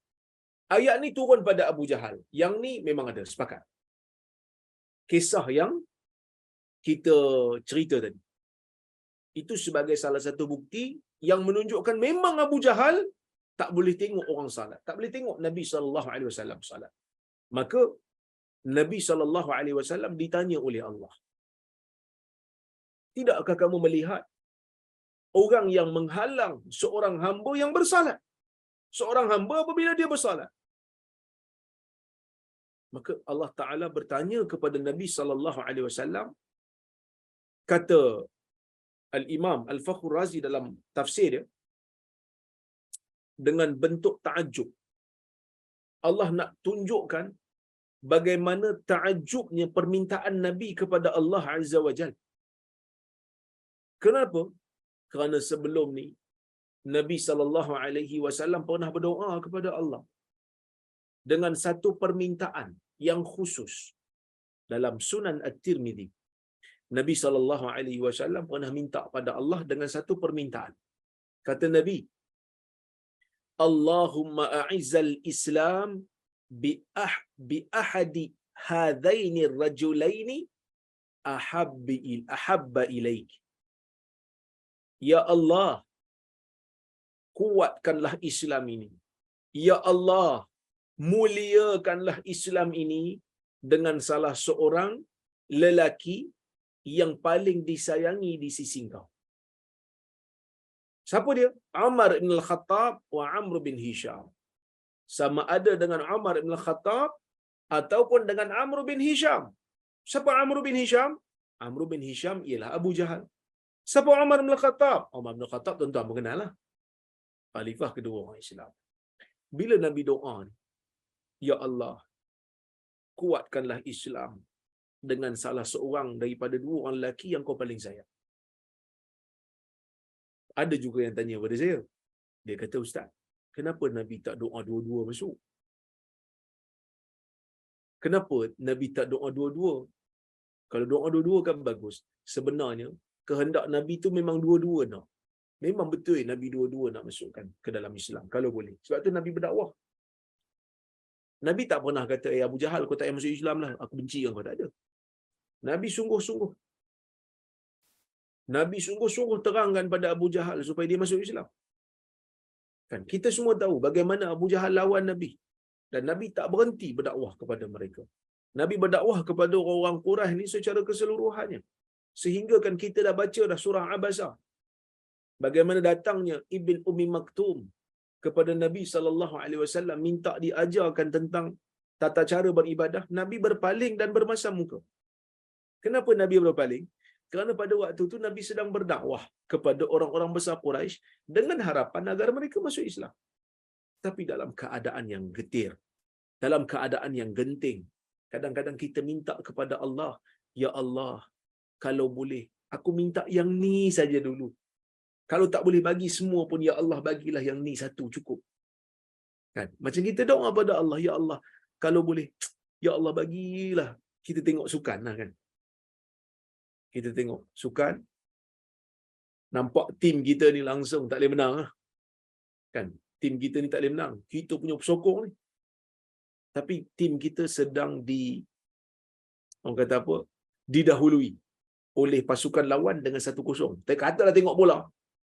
Ayat ni turun pada Abu Jahal. Yang ni memang ada, sepakat. Kisah yang kita cerita tadi. Itu sebagai salah satu bukti yang menunjukkan memang Abu Jahal tak boleh tengok orang salat. Tak boleh tengok Nabi SAW salat. Maka Nabi SAW ditanya oleh Allah. Tidakkah kamu melihat orang yang menghalang seorang hamba yang bersalat? Seorang hamba apabila dia bersalat, maka Allah Taala bertanya kepada Nabi sallallahu alaihi wasallam, kata Al-Imam Al-Fakhr Razi dalam tafsir dia, dengan bentuk ta'ajub. Allah nak tunjukkan bagaimana ta'ajubnya permintaan Nabi kepada Allah Azza wa Jalla. Kenapa? Kerana sebelum ni Nabi sallallahu alaihi wasallam pernah berdoa kepada Allah dengan satu permintaan yang khusus dalam Sunan At-Tirmizi. Nabi sallallahu alaihi wasallam pernah minta pada Allah dengan satu permintaan. Kata Nabi, Allahumma a'izzal Islam bi ahadi hadaini rajulaini ahabba ilaik. Ya Allah, kuatkanlah Islam ini. Ya Allah, muliakanlah Islam ini dengan salah seorang lelaki yang paling disayangi di sisi Engkau. Siapa dia? Umar bin Al-Khattab wa Amr bin Hisham. Sama ada dengan Umar bin Al-Khattab ataupun dengan Amr bin Hisham. Siapa Amr bin Hisham? Amr bin Hisham ialah Abu Jahal. Siapa Umar bin Al-Khattab? Umar bin Al-Khattab tuan-tuan mengenal lah. Khalifah kedua orang Islam. Bila Nabi doa ni, Ya Allah, kuatkanlah Islam dengan salah seorang daripada dua orang lelaki yang kau paling sayang. Ada juga yang tanya kepada saya. Dia kata, Ustaz, kenapa Nabi tak doa dua-dua masuk? Kenapa Nabi tak doa dua-dua? Kalau doa dua-dua kan bagus. Sebenarnya, kehendak Nabi tu memang dua-dua nak. Memang betul Nabi dua-dua nak masukkan ke dalam Islam, kalau boleh. Sebab tu Nabi berdakwah. Nabi tak pernah kata, Abu Jahal, kau tak payah masuk Islam lah, aku benci kau. Tak ada. Nabi sungguh-sungguh. Nabi sungguh-sungguh terangkan pada Abu Jahal supaya dia masuk Islam. Kan kita semua tahu bagaimana Abu Jahal lawan Nabi. Dan Nabi tak berhenti berdakwah kepada mereka. Nabi berdakwah kepada orang-orang Quraisy ni secara keseluruhannya. Sehingga kan kita dah baca dah surah Abasa. Bagaimana datangnya Ibn Ummi Maktum kepada Nabi SAW minta diajarkan tentang tata cara beribadah. Nabi berpaling dan bermasam muka. Kenapa Nabi berpaling? Kerana pada waktu itu Nabi sedang berdakwah kepada orang-orang besar Quraisy dengan harapan agar mereka masuk Islam. Tapi dalam keadaan yang getir, dalam keadaan yang genting, kadang-kadang kita minta kepada Allah, Ya Allah, kalau boleh, aku minta yang ni saja dulu. Kalau tak boleh bagi semua pun, Ya Allah, bagilah yang ni satu cukup. Kan? Macam kita doa pada Allah, Ya Allah, kalau boleh, Ya Allah, bagilah. Kita tengok sukan lah kan. Kita tengok sukan, nampak tim kita ni langsung tak boleh menang lah. Kan? Tim kita ni tak boleh menang. Kita punya pesokong ni. Tapi tim kita sedang orang kata apa? Didahului oleh pasukan lawan dengan 1-0. Katalah tengok bola.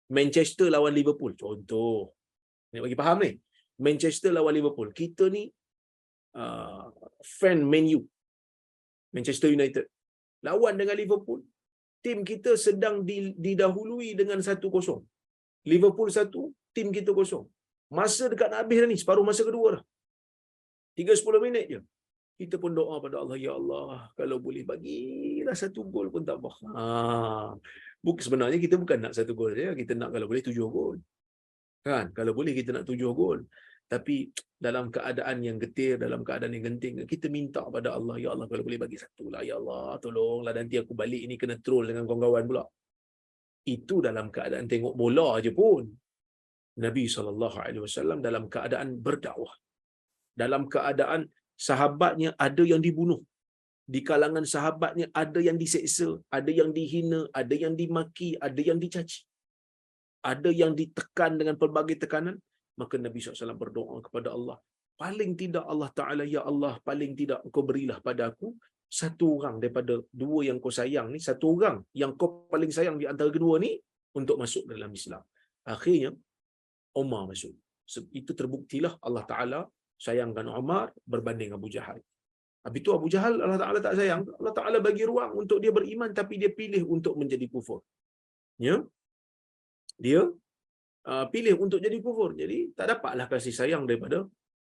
Manchester lawan Liverpool. Contoh. Nak bagi faham ni. Manchester lawan Liverpool. Kita ni fan Man U. Manchester United. Lawan dengan Liverpool. Tim kita sedang didahului dengan 1-0. Liverpool 1, tim kita 0. Masa dekat nak habis dah ni, separuh masa kedua dah. 3-10 minit je. Kita pun doa pada Allah, Ya Allah, kalau boleh bagilah 1 gol pun tak apa. Sebenarnya kita bukan nak 1 gol saja, kita nak kalau boleh 7 gol. Kan? Kalau boleh kita nak 7 gol. Tapi dalam keadaan yang getir, dalam keadaan yang genting, kita minta pada Allah, Ya Allah, kalau boleh bagi 1 lah. Ya Allah, tolonglah, nanti aku balik ni kena troll dengan kawan-kawan pula. Itu dalam keadaan tengok bola aje pun. Nabi SAW dalam keadaan berdakwah. Dalam keadaan sahabatnya ada yang dibunuh. Di kalangan sahabatnya ada yang diseksa, ada yang dihina, ada yang dimaki, ada yang dicaci. Ada yang ditekan dengan pelbagai tekanan. Maka Nabi SAW berdoa kepada Allah. Paling tidak Allah Ta'ala, Ya Allah, paling tidak Engkau berilah pada aku 1 orang daripada 2 yang kau sayang ni, 1 orang yang kau paling sayang di antara kedua ni untuk masuk dalam Islam. Akhirnya, Umar masuk. Itu terbuktilah Allah Ta'ala sayangkan Umar berbanding Abu Jahal. Habis itu Abu Jahal Allah Ta'ala tak sayang. Allah Ta'ala bagi ruang untuk dia beriman tapi dia pilih untuk menjadi kufur. Ya? Dia pilih untuk jadi kufur. Jadi tak dapatlah kasih sayang daripada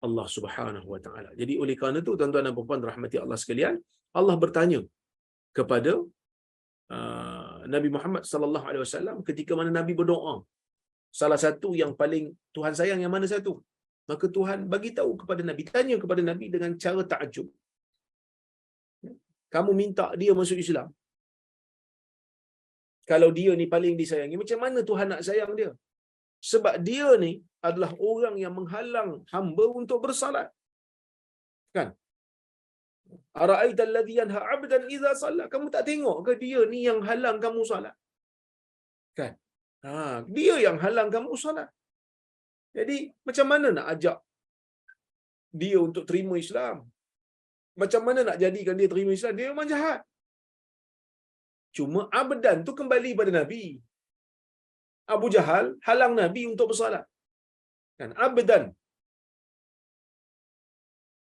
Allah Subhanahu Wa Ta'ala. Jadi oleh kerana itu tuan-tuan dan puan-puan rahmati Allah sekalian, Allah bertanya kepada Nabi Muhammad sallallahu alaihi wasallam ketika mana Nabi berdoa. Salah satu yang paling Tuhan sayang yang mana satu? Maka Tuhan bagi tahu kepada Nabi, tanya kepada Nabi dengan cara takjub. Kamu minta dia masuk Islam. Kalau dia ni paling disayangi, macam mana Tuhan nak sayang dia? Sebab dia ni adalah orang yang menghalang hamba untuk bersalat. Kan? Ara'aita alladhi yanha 'abdan idza shalla? Kamu tak tengok ke dia ni yang halang kamu solat? Kan? Dia yang halang kamu solat. Jadi macam mana nak ajak dia untuk terima Islam? Macam mana nak jadikan dia terima Islam? Dia memang jahat. Cuma abdan tu kembali pada Nabi. Abu Jahal halang Nabi untuk bersalat. Kan? Abdan.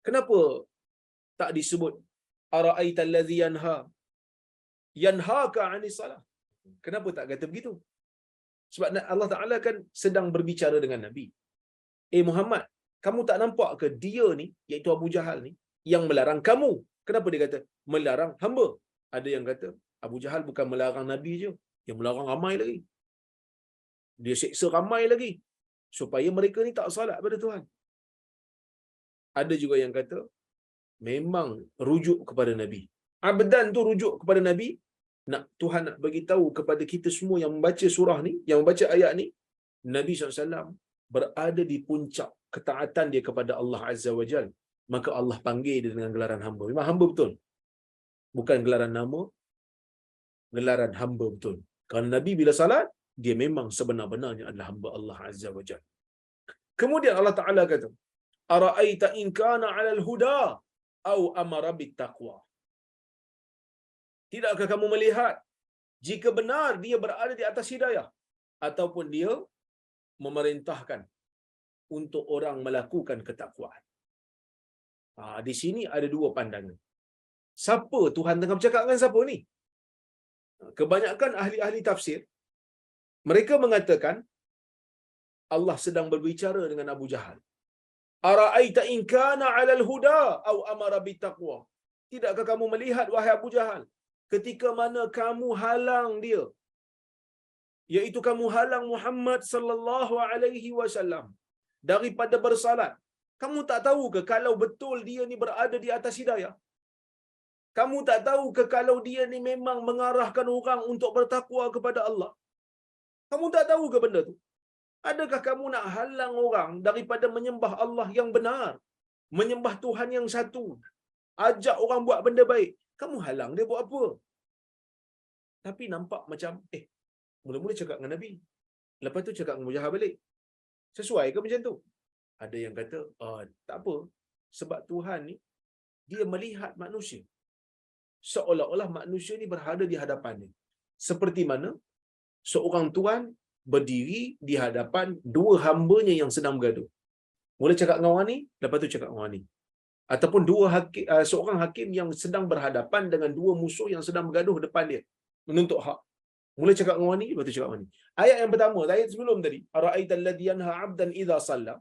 Kenapa tak disebut ara'aita allazi yanhaka 'anis salah? Kenapa tak kata begitu? Sebab Allah Ta'ala kan sedang berbicara dengan Nabi. Muhammad, kamu tak nampak ke dia ni, iaitu Abu Jahal ni, yang melarang kamu? Kenapa dia kata melarang hamba? Ada yang kata Abu Jahal bukan melarang Nabi je, dia melarang ramai lagi. Dia seksa ramai lagi supaya mereka ni tak salat pada Tuhan. Ada juga yang kata memang rujuk kepada Nabi. Abdan tu rujuk kepada Nabi. Nak Tuhan nak bagi tahu kepada kita semua yang membaca surah ni, yang membaca ayat ni, Nabi SAW berada di puncak ketaatan dia kepada Allah Azza wa Jal. Maka Allah panggil dia dengan gelaran hamba. Memang hamba betul. Bukan gelaran nama, gelaran hamba betul. Kerana Nabi bila salat, dia memang sebenar-benarnya adalah hamba Allah Azza wa Jal. Kemudian Allah Ta'ala kata, Ara'aita in kana 'alal huda au amara bit taqwa? Tidakkah kamu melihat jika benar dia berada di atas hidayah ataupun dia memerintahkan untuk orang melakukan ketakwaan? Di sini ada dua pandangan. Siapa Tuhan tengah bercakap dengan siapa ni? Kebanyakan ahli-ahli tafsir mereka mengatakan Allah sedang berbicara dengan Abu Jahal. Ara'aita in kana 'alal huda au amara bit taqwa? Tidakkah kamu melihat wahai Abu Jahal ketika mana kamu halang dia, iaitu kamu halang Muhammad sallallahu alaihi wasallam daripada bersalat? Kamu tak tahu ke kalau betul dia ni berada di atas hidayah? Kamu tak tahu ke kalau dia ni memang mengarahkan orang untuk bertakwa kepada Allah? Kamu tak tahu ke benda tu? Adakah kamu nak halang orang daripada menyembah Allah yang benar, menyembah Tuhan yang satu, ajak orang buat benda baik? Kamu halang dia buat apa? Tapi nampak macam mula-mula cakap dengan Nabi, lepas tu cakap dengan Abu Jahal balik. Sesuai ke macam tu? Ada yang kata tak apa, sebab Tuhan ni dia melihat manusia seolah-olah manusia ni berada di hadapannya, seperti mana seorang tuan berdiri di hadapan dua hambanya yang sedang bergaduh. Mula cakap dengan orang ni, lepas tu cakap dengan orang ni. Ataupun seorang hakim yang sedang berhadapan dengan dua musuh yang sedang bergaduh depan dia menuntut hak. Mula cakap dengan orang ni, lepas tu cakap dengan orang ni. Ayat yang pertama, ayat sebelum tadi, ara'aital ladzi yanha 'abdan idza shalla.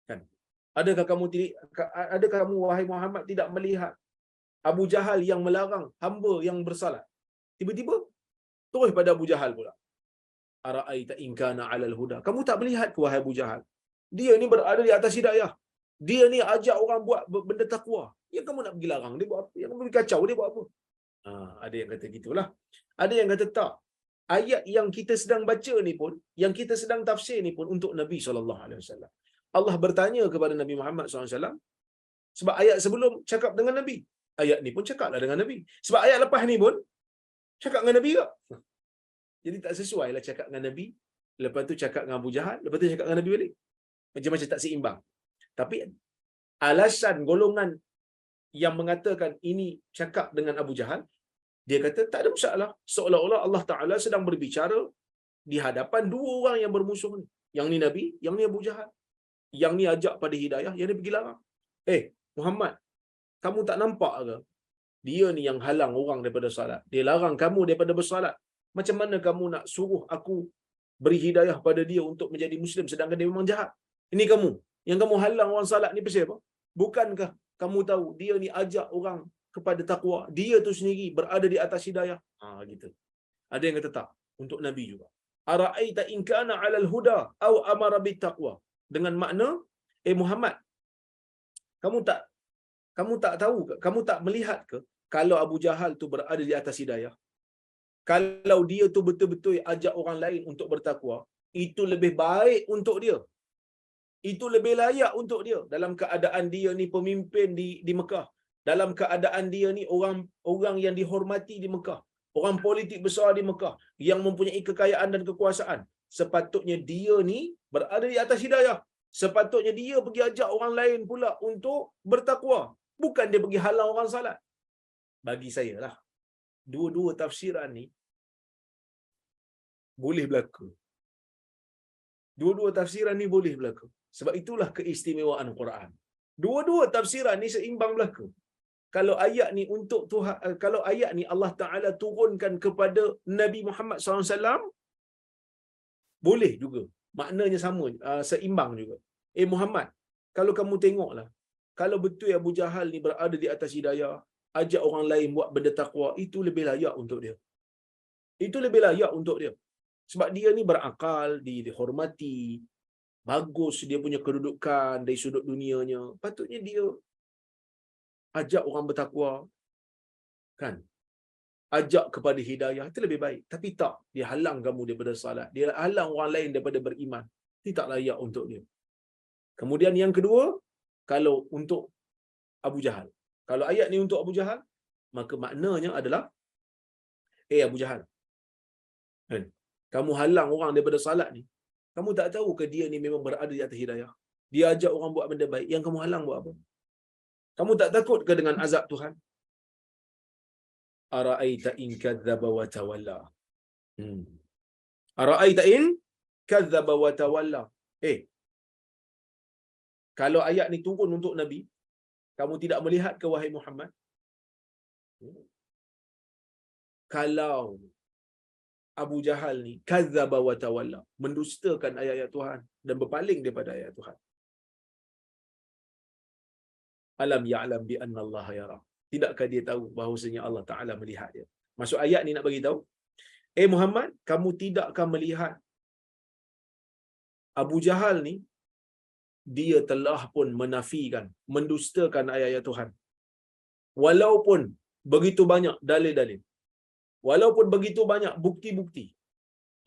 Kan? Adakah kamu wahai Muhammad tidak melihat Abu Jahal yang melarang hamba yang bersalat? Tiba-tiba terus pada Abu Jahal pula. Ara'aita in kana 'alal huda? Kamu tak melihat ke wahai Abu Jahal? Dia ni berada di atas hidayah. Dia ni ajak orang buat benda takwa. Yang kamu nak pergi larang, dia buat apa? Yang kamu pergi kacau, dia buat apa? Ada yang kata gitulah. Ada yang kata tak. Ayat yang kita sedang baca ni pun, yang kita sedang tafsir ni pun untuk Nabi SAW. Allah bertanya kepada Nabi Muhammad SAW. Sebab ayat sebelum cakap dengan Nabi. Ayat ni pun cakaplah dengan Nabi. Sebab ayat lepas ni pun cakap dengan Nabi juga. Jadi tak sesuai lah cakap dengan Nabi, lepas tu cakap dengan Abu Jahal, lepas tu cakap dengan Nabi balik. Macam-macam tak seimbang. Tapi alasan golongan yang mengatakan ini cakap dengan Abu Jahal, dia kata tak ada masalah. Seolah-olah Allah Ta'ala sedang berbicara di hadapan dua orang yang bermusuh ni. Yang ni Nabi, yang ni Abu Jahal. Yang ni ajak pada hidayah, yang ni pergi larang. Muhammad, Kamu tak nampak ke? Dia ni yang halang orang daripada salat. Dia larang kamu daripada bersalat. Macam mana kamu nak suruh aku beri hidayah pada dia untuk menjadi Muslim sedangkan dia memang jahat? Ini kamu. Yang kamu halang orang salat ni pasal apa? Bukankah kamu tahu dia ni ajak orang kepada takwa? Dia tu sendiri berada di atas hidayah. Gitu. Ada yang kata tak. Untuk Nabi juga. Ara'aita in kana 'alal huda aw amara bit taqwa. Dengan makna, Muhammad, kamu tak tahu ke? Kamu tak melihat ke kalau Abu Jahal tu berada di atas hidayah? Kalau dia tu betul-betul ajak orang lain untuk bertakwa, itu lebih baik untuk dia. Itu lebih layak untuk dia dalam keadaan dia ni pemimpin di Mekah. Dalam keadaan dia ni orang yang dihormati di Mekah. Orang politik besar di Mekah yang mempunyai kekayaan dan kekuasaan. Sepatutnya dia ni berada di atas hidayah. Sepatutnya dia pergi ajak orang lain pula untuk bertakwa. Bukan dia pergi halang orang salat. Bagi saya lah, dua-dua tafsiran ni boleh berlaku. Dua-dua tafsiran ni boleh berlaku. Sebab itulah keistimewaan Quran. Dua-dua tafsiran ni seimbang berlaku. Kalau ayat ni untuk Tuhan, kalau ayat ni Allah Taala turunkan kepada Nabi Muhammad SAW, boleh juga. Maknanya sama, seimbang juga. Muhammad, kalau kamu tengoklah, kalau betul Abu Jahal ni berada di atas hidayah, ajak orang lain buat benda takwa, itu lebih layak untuk dia. Itu lebih layak untuk dia. Sebab dia ni berakal, dihormati, bagus dia punya kedudukan dari sudut dunianya. Patutnya dia ajak orang bertakwa, kan? Ajak kepada hidayah, itu lebih baik. Tapi tak, dia halang kamu daripada salat, dia halang orang lain daripada beriman. Itu tak layak untuk dia. Kemudian yang kedua, kalau untuk Abu Jahal, kalau ayat ni untuk Abu Jahal, maka maknanya adalah, Abu Jahal, kan? Kamu halang orang daripada salat ni, kamu tak tahu ke dia ni memang berada di atas hidayah? Dia ajak orang buat benda baik, yang kamu halang buat apa? Kamu tak takut ke dengan azab Tuhan? Ara'aita in kadzdzaba wa tawalla. Ara'aita in kadzdzaba wa tawalla. Kalau ayat ni turun untuk Nabi, kamu tidak melihat ke wahai Muhammad? Kalau Abu Jahal ni kadzdzaba wa tawalla, mendustakan ayat-ayat Tuhan dan berpaling daripada ayat Tuhan. Alam ya'lam bi anna Allah yara. Tidakkah dia tahu bahawasanya Allah Taala melihat dia? Maksud ayat ni nak bagi tahu, Muhammad, kamu tidakkah melihat Abu Jahal ni, dia telah pun menafikan, mendustakan ayat-ayat Tuhan. Walaupun begitu banyak dalil-dalil, walaupun begitu banyak bukti-bukti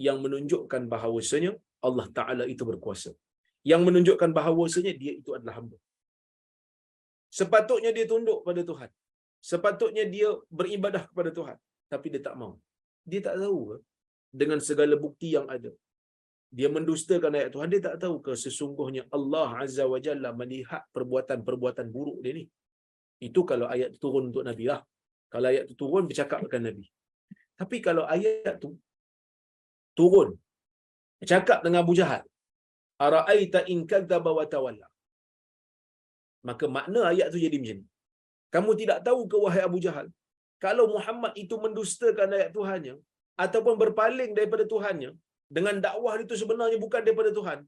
yang menunjukkan bahawasanya Allah Ta'ala itu berkuasa, yang menunjukkan bahawasanya dia itu adalah hamba. Sepatutnya dia tunduk pada Tuhan, sepatutnya dia beribadah kepada Tuhan, tapi dia tak mau. Dia tak tahu ke dengan segala bukti yang ada, dia mendustakan ayat Tuhan. Dia tak tahu ke sesungguhnya Allah Azza wa Jalla melihat perbuatan-perbuatan buruk dia ni. Itu kalau ayat tu turun untuk Nabi lah. Kalau ayat tu turun bercakap dengan Nabi. Tapi kalau ayat tu turun bercakap dengan Abu Jahal, ara'aita in kadzdzaba wa tawalla, maka makna ayat tu jadi macam ni. Kamu tidak tahu ke wahai Abu Jahal, kalau Muhammad itu mendustakan ayat Tuhannya ataupun berpaling daripada Tuhannya dengan dakwah itu sebenarnya bukan daripada Tuhan,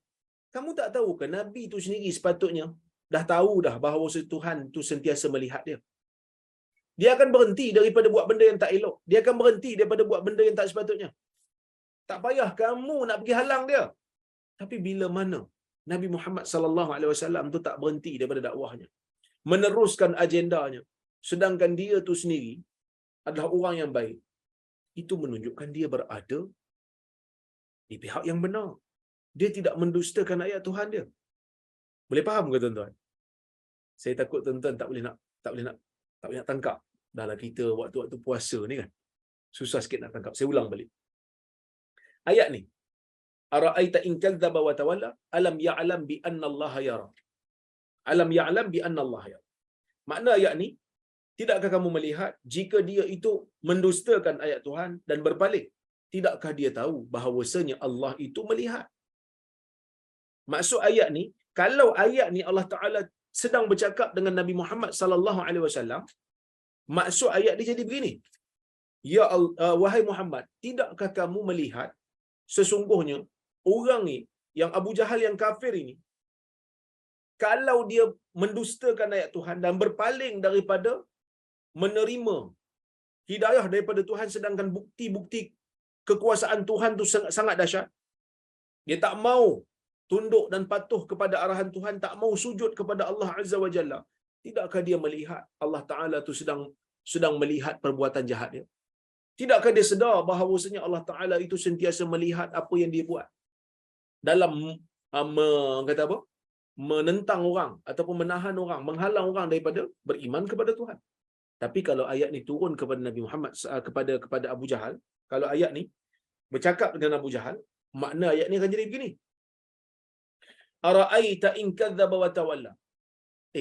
kamu tak tahu ke Nabi itu sendiri sepatutnya dah tahu dah bahawa Tuhan tu sentiasa melihat dia. Dia akan berhenti daripada buat benda yang tak elok. Dia akan berhenti daripada buat benda yang tak sepatutnya. Tak payah kamu nak pergi halang dia. Tapi bila mana Nabi Muhammad sallallahu alaihi wasallam tu tak berhenti daripada dakwahnya, meneruskan agendanya, sedangkan dia tu sendiri adalah orang yang baik, itu menunjukkan dia berada di pihak yang benar. Dia tidak mendustakan ayat Tuhan dia. Boleh faham ke tuan-tuan? Saya takut tuan-tuan tak boleh nak tangkap. Dahlah kita waktu-waktu puasa ni kan, susah sikit nak tangkap. Saya ulang balik. Ayat ni, ara'aita in kadzdzaba wa tawalla alam ya'lam bi anna Allah yara. Alam ya'lam bi anna Allah yara. Makna ayat ni, tidakkah kamu melihat jika dia itu mendustakan ayat Tuhan dan berpaling, tidakkah dia tahu bahawasanya Allah itu melihat? Maksud ayat ni, kalau ayat ni Allah Ta'ala sedang bercakap dengan Nabi Muhammad sallallahu alaihi wasallam, maksud ayat dia jadi begini. Ya wahai Muhammad, tidakkah kamu melihat sesungguhnya orang ni yang Abu Jahal yang kafir ini, kalau dia mendustakan ayat Tuhan dan berpaling daripada menerima hidayah daripada Tuhan, sedangkan bukti-bukti kekuasaan Tuhan tu sangat dahsyat, dia tak mau tunduk dan patuh kepada arahan Tuhan, tak mau sujud kepada Allah Azza wa Jalla, tidakkah dia melihat Allah Ta'ala tu sedang melihat perbuatan jahat dia? Tidakkah dia sedar bahawasanya Allah Ta'ala itu sentiasa melihat apa yang dia buat dalam kata apa? Menentang orang ataupun menahan orang, menghalang orang daripada beriman kepada Tuhan. Tapi kalau ayat ni turun kepada Nabi Muhammad, kepada Abu Jahal, kalau ayat ni bercakap dengan Abu Jahal, makna ayat ni akan jadi begini. Ara'aita in kadzdzaba wa tawalla.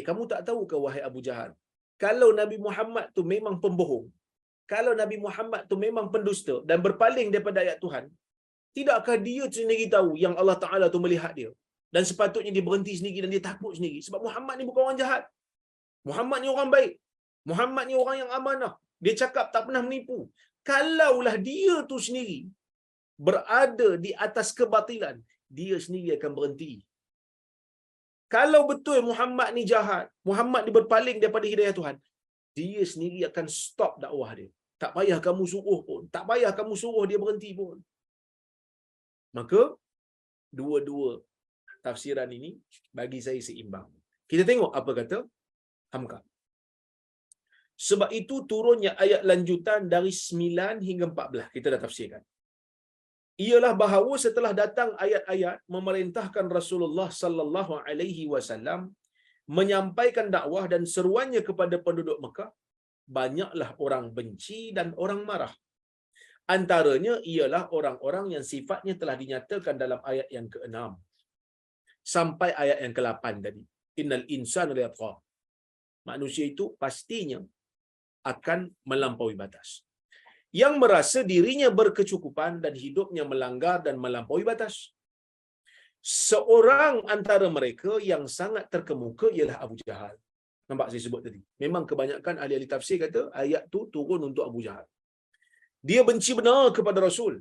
Kamu tak tahu ke wahai Abu Jahal, kalau Nabi Muhammad tu memang pembohong, kalau Nabi Muhammad tu memang pendusta dan berpaling daripada ayat Tuhan, tidakkah dia sendiri tahu yang Allah Ta'ala tu melihat dia? Dan sepatutnya dia berhenti sendiri dan dia takut sendiri. Sebab Muhammad ni bukan orang jahat. Muhammad ni orang baik. Muhammad ni orang yang amanah. Dia cakap tak pernah menipu. Kalaulah dia tu sendiri berada di atas kebatilan, dia sendiri akan berhenti. Kalau betul Muhammad ni jahat, Muhammad ni berpaling daripada hidayah Tuhan, dia sendiri akan stop dakwah dia. Tak payah kamu suruh pun. Tak payah kamu suruh dia berhenti pun. Maka, dua-dua tafsiran ini bagi saya seimbang. Kita tengok apa kata Hamka. Sebab itu turunnya ayat lanjutan dari 9 hingga 14. Kita dah tafsirkan. Ialah bahawa setelah datang ayat-ayat memerintahkan Rasulullah sallallahu alaihi wasallam menyampaikan dakwah dan seruannya kepada penduduk Mekah, banyaklah orang benci dan orang marah. Antaranya ialah orang-orang yang sifatnya telah dinyatakan dalam ayat yang ke-6 sampai ayat yang ke-8 tadi. Innal insana layatgha. Manusia itu pastinya akan melampaui batas. Yang merasa dirinya berkecukupan dan hidupnya melanggar dan melampaui batas. Seorang antara mereka yang sangat terkemuka ialah Abu Jahal. Nampak saya sebut tadi. Memang kebanyakan ahli-ahli tafsir kata ayat tu turun untuk Abu Jahal. Dia benci benar kepada Rasul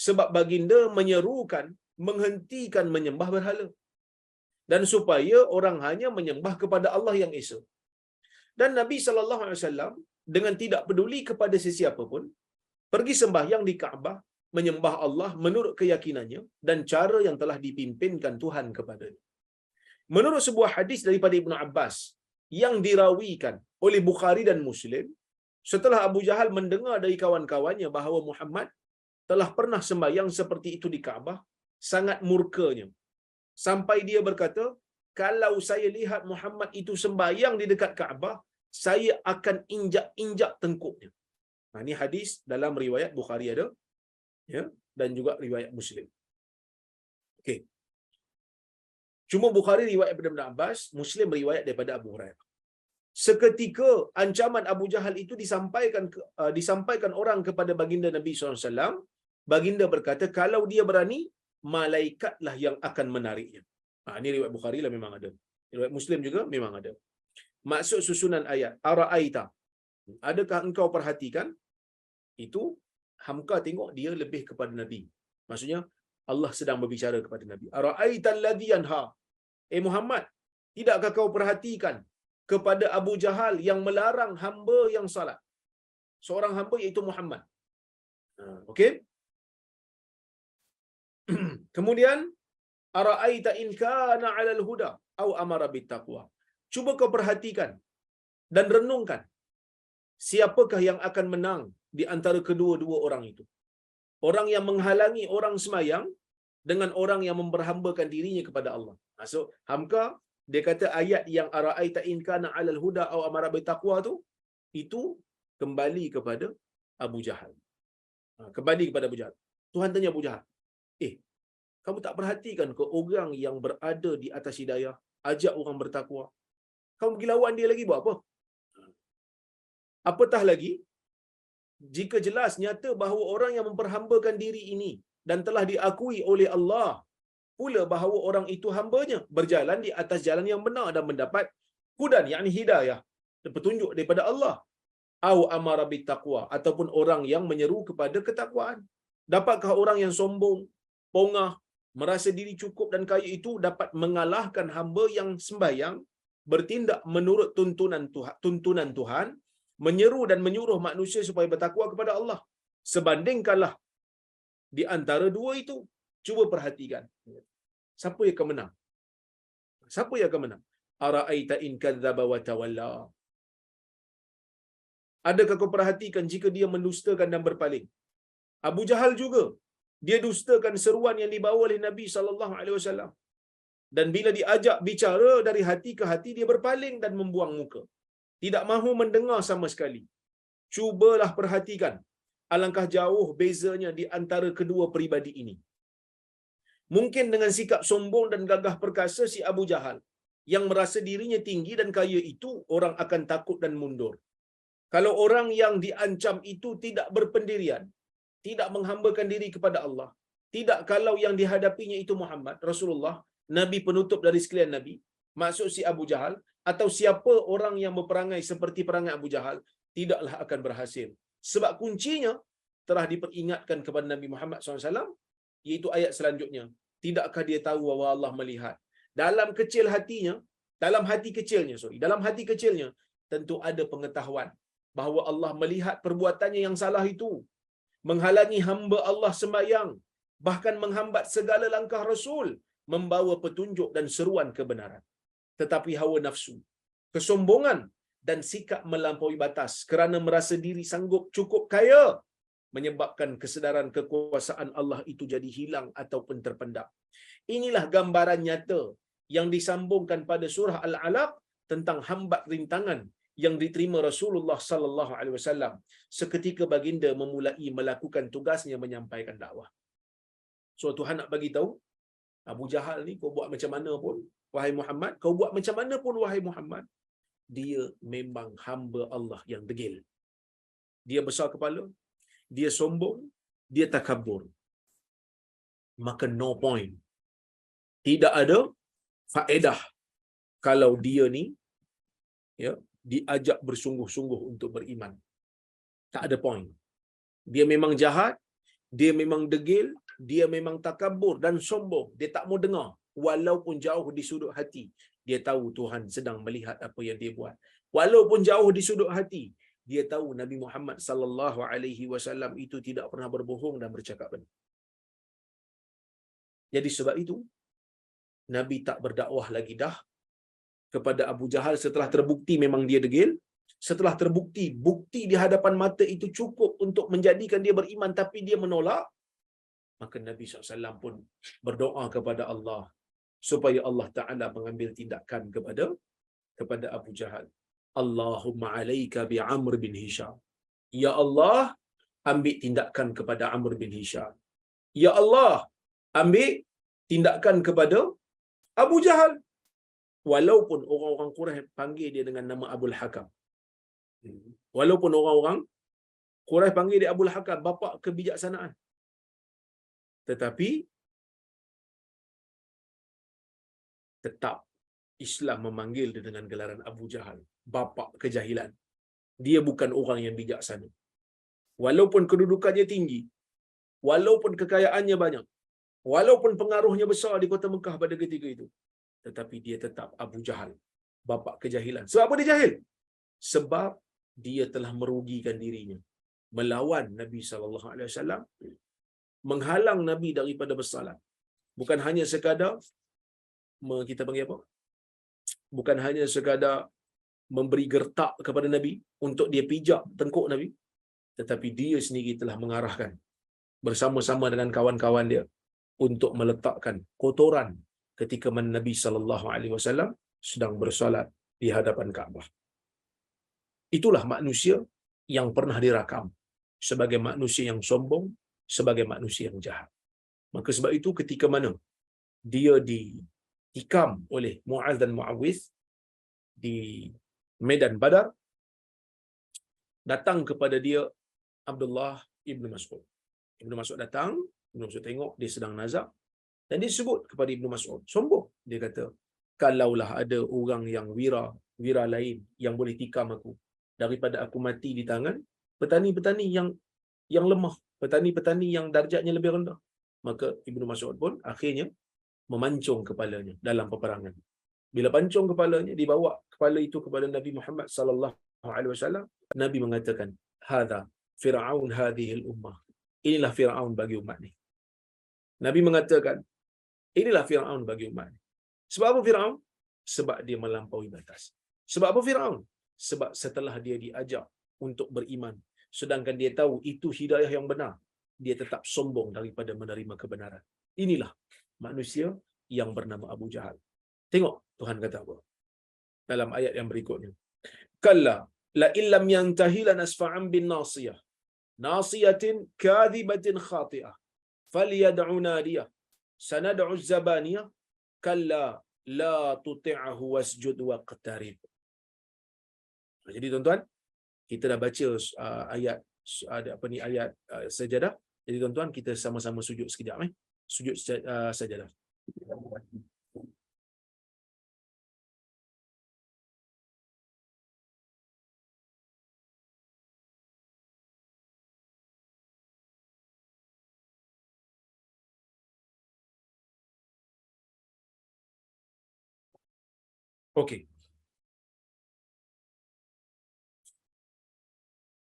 sebab baginda menyerukan menghentikan menyembah berhala dan supaya orang hanya menyembah kepada Allah yang esa. Dan Nabi sallallahu alaihi wasallam dengan tidak peduli kepada sesiapa pun pergi sembahyang di Kaabah, menyembah Allah menurut keyakinannya dan cara yang telah dipimpinkan Tuhan kepadanya. Menurut sebuah hadis daripada Ibnu Abbas yang dirawikan oleh Bukhari dan Muslim, setelah Abu Jahal mendengar dari kawan-kawannya bahawa Muhammad telah pernah sembahyang seperti itu di Kaabah, sangat murkanya. Sampai dia berkata, kalau saya lihat Muhammad itu sembahyang di dekat Kaabah, saya akan injak-injak tengkuknya. Nah, ini hadis dalam riwayat Bukhari ada, ya, dan juga riwayat Muslim. Okey. Cuma Bukhari riwayat daripada Ibn Abbas, Muslim riwayat daripada Abu Hurairah. Seketika ancaman Abu Jahal itu disampaikan orang kepada baginda Nabi SAW. Baginda berkata, kalau dia berani, malaikatlah yang akan menariknya. Ini riwayat Bukhari lah memang ada. Riwayat Muslim juga memang ada. Maksud susunan ayat, ara'aita, adakah engkau perhatikan? Itu Hamka tengok dia lebih kepada Nabi. Maksudnya Allah sedang berbicara kepada Nabi. Ara'aita alladhi yanha. Muhammad, tidakkah kau perhatikan kepada Abu Jahal yang melarang hamba yang salat? Seorang hamba iaitu Muhammad. Okey? Kemudian ara'aita in kana 'alal huda au amara bittaqwa. Cuba kau perhatikan dan renungkan siapakah yang akan menang di antara kedua-dua orang itu. Orang yang menghalangi orang semayang dengan orang yang memperhambakan dirinya kepada Allah. So, Hamka dia kata ayat yang ara'aita in kana 'alal huda au amara bittaqwa tu itu kembali kepada Abu Jahal. Kembali kepada Abu Jahal. Tuhan tanya Abu Jahal, kamu tak perhatikan ke orang yang berada di atas hidayah, ajak orang bertakwa? Kamu pergi lawan dia lagi buat apa? Apatah lagi, jika jelas nyata bahawa orang yang memperhambakan diri ini dan telah diakui oleh Allah pula bahawa orang itu hambanya berjalan di atas jalan yang benar dan mendapat hudan, yakni hidayah, petunjuk daripada Allah. Au amara bittaqwa, ataupun orang yang menyeru kepada ketakwaan. Dapatkah orang yang sombong, pongah, merasa diri cukup dan kaya itu dapat mengalahkan hamba yang sembahyang, bertindak menurut tuntunan Tuhan, menyeru dan menyuruh manusia supaya bertakwa kepada Allah? Sebandingkanlah di antara dua itu. Cuba perhatikan. Siapa yang akan menang? Siapa yang akan menang? Ara'aita in kadzdzaba wa tawalla. Adakah kau perhatikan jika dia mendustakan dan berpaling? Abu Jahal juga. Dia dustakan seruan yang dibawa oleh Nabi SAW. Dan bila diajak bicara dari hati ke hati, dia berpaling dan membuang muka. Tidak mahu mendengar sama sekali. Cubalah perhatikan. Alangkah jauh bezanya di antara kedua peribadi ini. Mungkin dengan sikap sombong dan gagah perkasa si Abu Jahal, yang merasa dirinya tinggi dan kaya itu, orang akan takut dan mundur. Kalau orang yang diancam itu tidak berpendirian, tidak menghambakan diri kepada Allah, tidak kalau yang dihadapinya itu Muhammad, Rasulullah, Nabi penutup dari sekalian Nabi, maksud si Abu Jahal, atau siapa orang yang berperangai seperti perangai Abu Jahal, tidaklah akan berhasil. Sebab kuncinya telah diperingatkan kepada Nabi Muhammad SAW, iaitu ayat selanjutnya. Tidakkah dia tahu bahawa Allah melihat? Dalam hati kecilnya, tentu ada pengetahuan bahawa Allah melihat perbuatannya yang salah itu, menghalangi hamba Allah sembahyang, bahkan menghambat segala langkah Rasul membawa petunjuk dan seruan kebenaran. Tetapi hawa nafsu, kesombongan dan sikap melampaui batas kerana merasa diri sanggup cukup kaya menyebabkan kesedaran kekuasaan Allah itu jadi hilang ataupun terpendam. Inilah gambaran nyata yang disambungkan pada surah Al-Alaq tentang hambat rintangan yang diterima Rasulullah sallallahu alaihi wasallam seketika baginda memulai melakukan tugasnya menyampaikan dakwah. So Tuhan nak bagi tahu, Abu Jahal ni kau buat macam mana pun wahai Muhammad, kau buat macam mana pun wahai Muhammad, dia memang hamba Allah yang degil. Dia besar kepala, dia sombong, dia takabur. Maka no point. Tidak ada faedah kalau dia ni ya diajak bersungguh-sungguh untuk beriman. Tak ada point. Dia memang jahat, dia memang degil, dia memang takabur dan sombong. Dia tak mau dengar walaupun jauh di sudut hati. Dia tahu Tuhan sedang melihat apa yang dia buat. Walaupun jauh di sudut hati, dia tahu Nabi Muhammad sallallahu alaihi wasallam itu tidak pernah berbohong dan bercakap benar. Jadi sebab itu Nabi tak berdakwah lagi dah kepada Abu Jahal setelah terbukti memang dia degil, setelah terbukti bukti di hadapan mata itu cukup untuk menjadikan dia beriman tapi dia menolak, maka Nabi SAW pun berdoa kepada Allah supaya Allah Ta'ala mengambil tindakan kepada Abu Jahal. Allahumma alaika bi Amr bin Hisham. Ya Allah, ambil tindakan kepada Amr bin Hisham. Ya Allah, ambil tindakan kepada Abu Jahal. Walaupun orang-orang Quraisy panggil dia dengan nama Abul Hakam. Walaupun orang-orang Quraisy panggil dia Abul Hakam, bapa kebijaksanaan. Tetapi tetap Islam memanggil dia dengan gelaran Abu Jahal, bapa kejahilan. Dia bukan orang yang bijaksana. Walaupun kedudukannya tinggi, walaupun kekayaannya banyak, walaupun pengaruhnya besar di kota Mekah pada ketika itu, tetapi dia tetap Abu Jahal, bapa kejahilan. Sebab apa dia jahil? Sebab dia telah merugikan dirinya, melawan Nabi SAW, menghalang Nabi daripada bersalat. Bukan hanya sekadar kita panggil apa? Bukan hanya sekadar memberi gertak kepada Nabi untuk dia pijak tengkuk Nabi, tetapi dia sendiri telah mengarahkan bersama-sama dengan kawan-kawan dia untuk meletakkan kotoran ketika Nabi SAW sedang bersolat di hadapan Kaabah. Itulah manusia yang pernah dirakam sebagai manusia yang sombong, sebagai manusia yang jahat. Maka sebab itu ketika mana dia ditikam oleh Mu'adz dan Mu'awwidh di Medan Badar, datang kepada dia Abdullah Ibn Mas'ud. Ibn Mas'ud datang, Ibn Mas'ud tengok dia sedang nazak, Dan dia sebut kepada Ibnu Mas'ud, sombong. Dia kata, kalaulah ada orang yang wira lain yang boleh tikam aku daripada aku mati di tangan petani-petani yang lemah, petani-petani yang darjatnya lebih rendah, maka Ibnu Mas'ud pun akhirnya memancung kepalanya dalam peperangan. Bila pancung kepalanya, dibawa kepala itu kepada Nabi Muhammad sallallahu alaihi wasallam, Nabi mengatakan, hadza fir'aun hadhil ummah. Inilah Firaun bagi umat ni. Nabi mengatakan, inilah Firaun bagi umat ni. Sebab apa Firaun? Sebab dia melampaui batas. Sebab apa Firaun? Sebab setelah dia diajak untuk beriman, sedangkan dia tahu itu hidayah yang benar, dia tetap sombong daripada menerima kebenaran. Inilah manusia yang bernama Abu Jahal. Tengok Tuhan kata apa dalam ayat yang berikutnya. Kalla la illam yantahi lanasfa'an bin nasiyah nasiyatin kadhibatin khati'ah falyad'u nadiyah sanad'u zabaniyah kalla la tuti'ahu wasjud waqtarib. Jadi tuan-tuan, kita dah baca ayat ayat sajadah. Jadi tuan-tuan, kita sama-sama sujud sekejap sujud sajadah. Okey.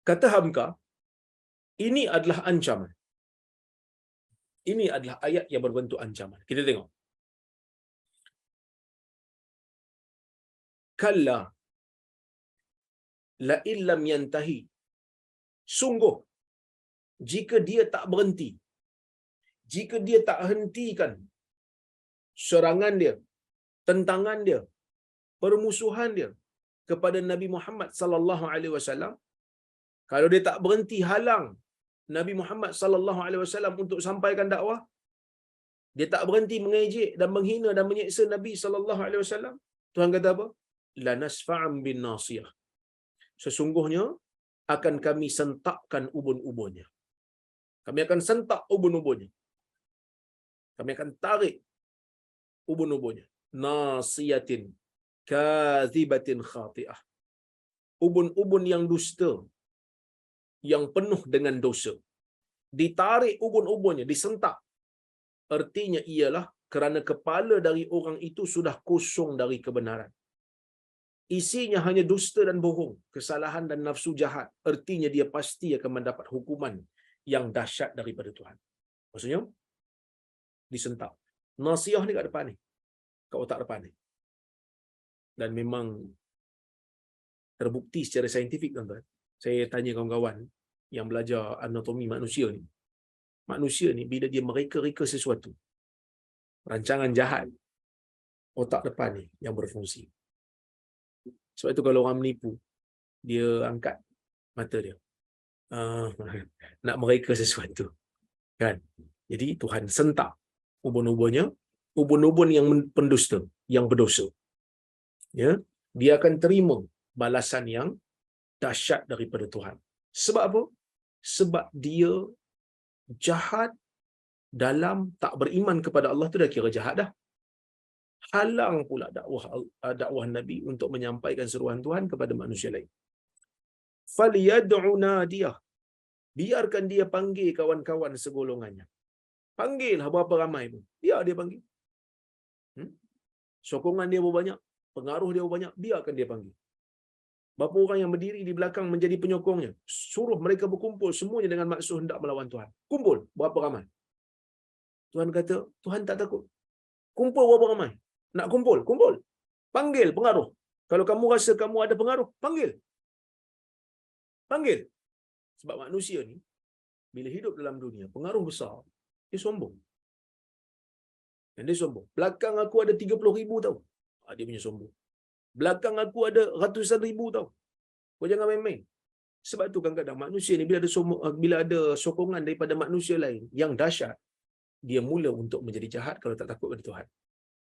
Kata Hamka, ini adalah ancaman. Ini adalah ayat yang berbentuk ancaman. Kita tengok. Kalla la illam yantahi. Sungguh, jika dia tak berhenti, jika dia tak hentikan serangan dia, tentangan dia, permusuhan dia kepada Nabi Muhammad sallallahu alaihi wasallam, kalau dia tak berhenti halang Nabi Muhammad sallallahu alaihi wasallam untuk sampaikan dakwah, dia tak berhenti mengejek dan menghina dan menyeksa Nabi sallallahu alaihi wasallam, Tuhan kata apa? Lanasfa'am bin nasiyah. Sesungguhnya akan kami sentakkan ubun-ubunnya. Kami akan sentak ubun-ubunnya. Kami akan tarik ubun-ubunnya. Nasiyatin kadhibatin khati'ah. Ubun-ubun yang dusta, yang penuh dengan dosa. Ditarik ubun-ubunnya, disentak. Artinya ialah kerana kepala dari orang itu sudah kosong dari kebenaran. Isinya hanya dusta dan bohong, kesalahan dan nafsu jahat. Artinya dia pasti akan mendapat hukuman yang dahsyat daripada Tuhan. Maksudnya, disentak. Nasiyah ni kat depan ni. Kat otak depan ni. Dan memang terbukti secara saintifik, tuan-tuan. Saya tanya kawan-kawan yang belajar anatomi manusia ni. Manusia ni bila dia mereka-reka sesuatu, rancangan jahat, otak depan ni yang berfungsi. Sebab itu kalau orang menipu, dia angkat mata dia. Nak mereka sesuatu. Kan? Jadi Tuhan sentak ubun-ubunnya, ubun-ubun yang pendusta, yang berdosa. Ya, dia akan terima balasan yang dahsyat daripada Tuhan. Sebab apa? Sebab dia jahat dalam tak beriman kepada Allah tu dah kira jahat dah. Halang pula dakwah Nabi untuk menyampaikan seruan Tuhan kepada manusia lain. Falyad'u nadiyah. Biarkan dia panggil kawan-kawan segolongannya. Panggillah berapa ramai pun. Biar dia panggil. Sokongan dia berbanyak, pengaruh dia berbanyak, biarkan dia panggil. Berapa orang yang berdiri di belakang menjadi penyokongnya, suruh mereka berkumpul semuanya dengan maksud hendak melawan Tuhan. Kumpul berapa ramai? Tuhan kata, Tuhan tak takut. Kumpul berapa ramai? Nak kumpul, kumpul. Panggil pengaruh. Kalau kamu rasa kamu ada pengaruh, panggil. Panggil. Sebab manusia ni, bila hidup dalam dunia, pengaruh besar, dia sombong. Dan dia sombong. Belakang aku ada 30,000 tau. Dia punya sombong. Belakang aku ada ratusan ribu tau. Kau jangan main-main. Sebab tu kadang-kadang manusia ni bila ada sokongan daripada manusia lain yang dahsyat, dia mula untuk menjadi jahat kalau tak takut kepada Tuhan.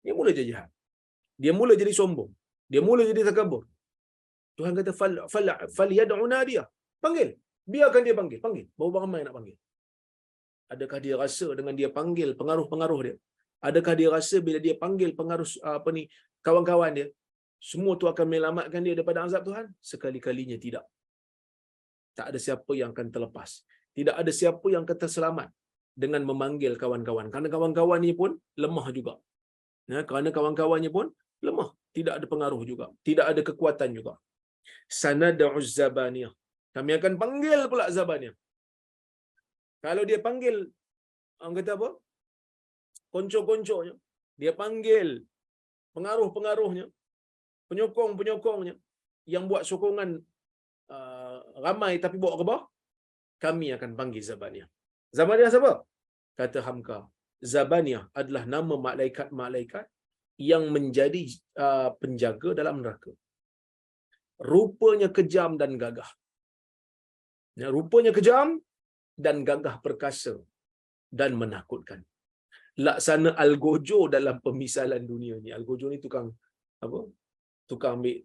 Dia mula jadi jahat. Dia mula jadi sombong. Dia mula jadi takabur. Tuhan kata falyad'u nadiyah. Panggil. Biarkan dia panggil. Panggil. Berapa ramai nak panggil? Adakah dia rasa dengan dia panggil pengaruh-pengaruh dia? Adakah dia rasa bila dia panggil pengaruh kawan-kawan dia, semua tu akan menyelamatkan dia daripada azab Tuhan? Sekali-kalinya tidak. Tak ada siapa yang akan terlepas. Tidak ada siapa yang akan terselamat dengan memanggil kawan-kawan. Kerana kawan-kawannya pun lemah juga. Ya, kerana kawan-kawannya pun lemah. Tidak ada pengaruh juga. Tidak ada kekuatan juga. Sanad'uz zabaniyah. Kami akan panggil pula zabaniyah. Kalau dia panggil, orang kata apa? Konco-konconya. Dia panggil pengaruh-pengaruhnya, penyokong-penyokongnya yang buat sokongan ramai tapi bawa ke bawah, kami akan panggil Zabaniyah. Zabaniyah siapa? Kata Hamka, Zabaniyah adalah nama malaikat-malaikat yang menjadi penjaga dalam neraka. Rupanya kejam dan gagah. Ya, rupanya kejam dan gagah perkasa dan menakutkan. Laksana algojo dalam pemisalan dunia ni. Algojo ni tukang apa? Tukang ambil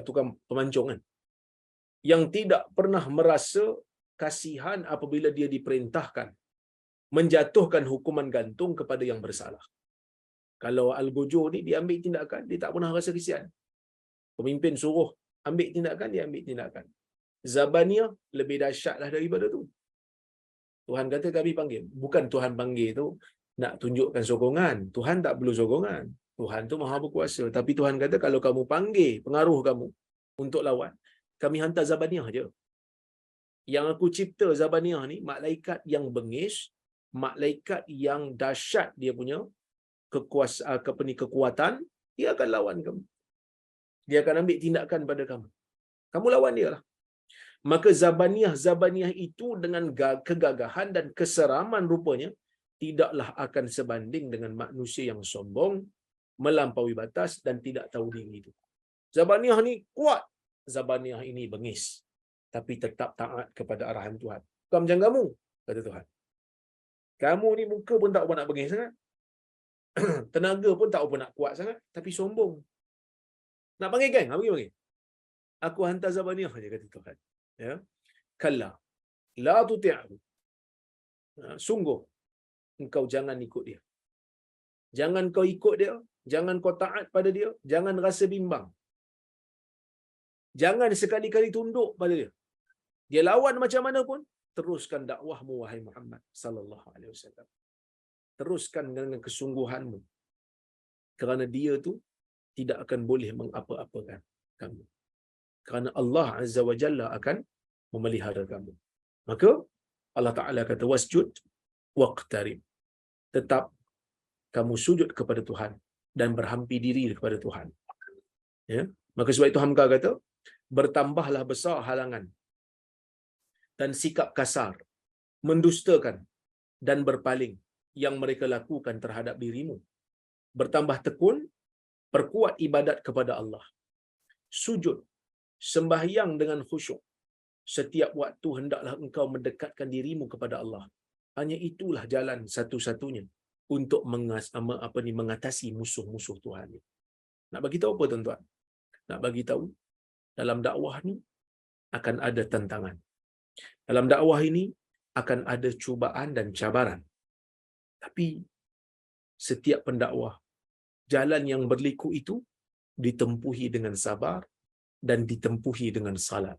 tukang pemancung kan. Yang tidak pernah merasa kasihan apabila dia diperintahkan menjatuhkan hukuman gantung kepada yang bersalah. Kalau algojo ni dia ambil tindakan, dia tak pernah rasa kasihan. Pemimpin suruh ambil tindakan, dia ambil tindakan. Zabaniyah lebih dahsyatlah daripada tu. Tuhan kata kami panggil. Bukan Tuhan panggil tu nak tunjukkan sokongan. Tuhan tak perlu sokongan. Tuhan tu maha berkuasa. Tapi Tuhan kata kalau kamu panggil pengaruh kamu untuk lawan, kami hantar Zabaniyah je. Yang aku cipta Zabaniyah ni, malaikat yang bengis, malaikat yang dahsyat dia punya kekuatan, dia akan lawan kamu. Dia akan ambil tindakan pada kamu. Kamu lawan dia lah. Maka Zabaniyah itu dengan kegagahan dan keseraman rupanya tidaklah akan sebanding dengan manusia yang sombong, melampaui batas dan tidak tahu diri itu. Zabaniyah ni kuat, Zabaniyah ini bengis, tapi tetap taat kepada arahan Tuhan. Bukan macam kamu, kata Tuhan. Kamu ni muka pun tak apa nak bengis sangat. Tenaga pun tak apa nak kuat sangat, tapi sombong. Nak panggil geng, apa panggil? Aku hantar Zabaniyah saja, kata Tuhan. Ya. Kalla la tuti'hu. Sungguh engkau jangan ikut dia. Jangan kau ikut dia, jangan kau taat pada dia, jangan rasa bimbang. Jangan sekali-kali tunduk pada dia. Dia lawan macam mana pun, teruskan dakwahmu wahai Muhammad sallallahu alaihi wasallam. Teruskan dengan kesungguhanmu. Kerana dia tu tidak akan boleh mengapa-apakan kamu. Kerana Allah Azza wa Jalla akan memelihara kamu. Maka Allah Ta'ala kata wasjud waqtarib. Tetap kamu sujud kepada Tuhan dan berhampi diri kepada Tuhan. Ya? Maka sebab itu Hamka kata, bertambahlah besar halangan dan sikap kasar, mendustakan dan berpaling yang mereka lakukan terhadap dirimu. Bertambah tekun, perkuat ibadat kepada Allah. Sujud, sembahyang dengan khusyuk. Setiap waktu hendaklah engkau mendekatkan dirimu kepada Allah. Hanya itulah jalan satu-satunya untuk mengatasi musuh-musuh Tuhan. Nak bagi tahu apa tuan-tuan? Nak bagi tahu dalam dakwah ni akan ada tantangan. Dalam dakwah ini akan ada cubaan dan cabaran. Tapi setiap pendakwah, jalan yang berliku itu ditempuhi dengan sabar dan ditempuhi dengan salat.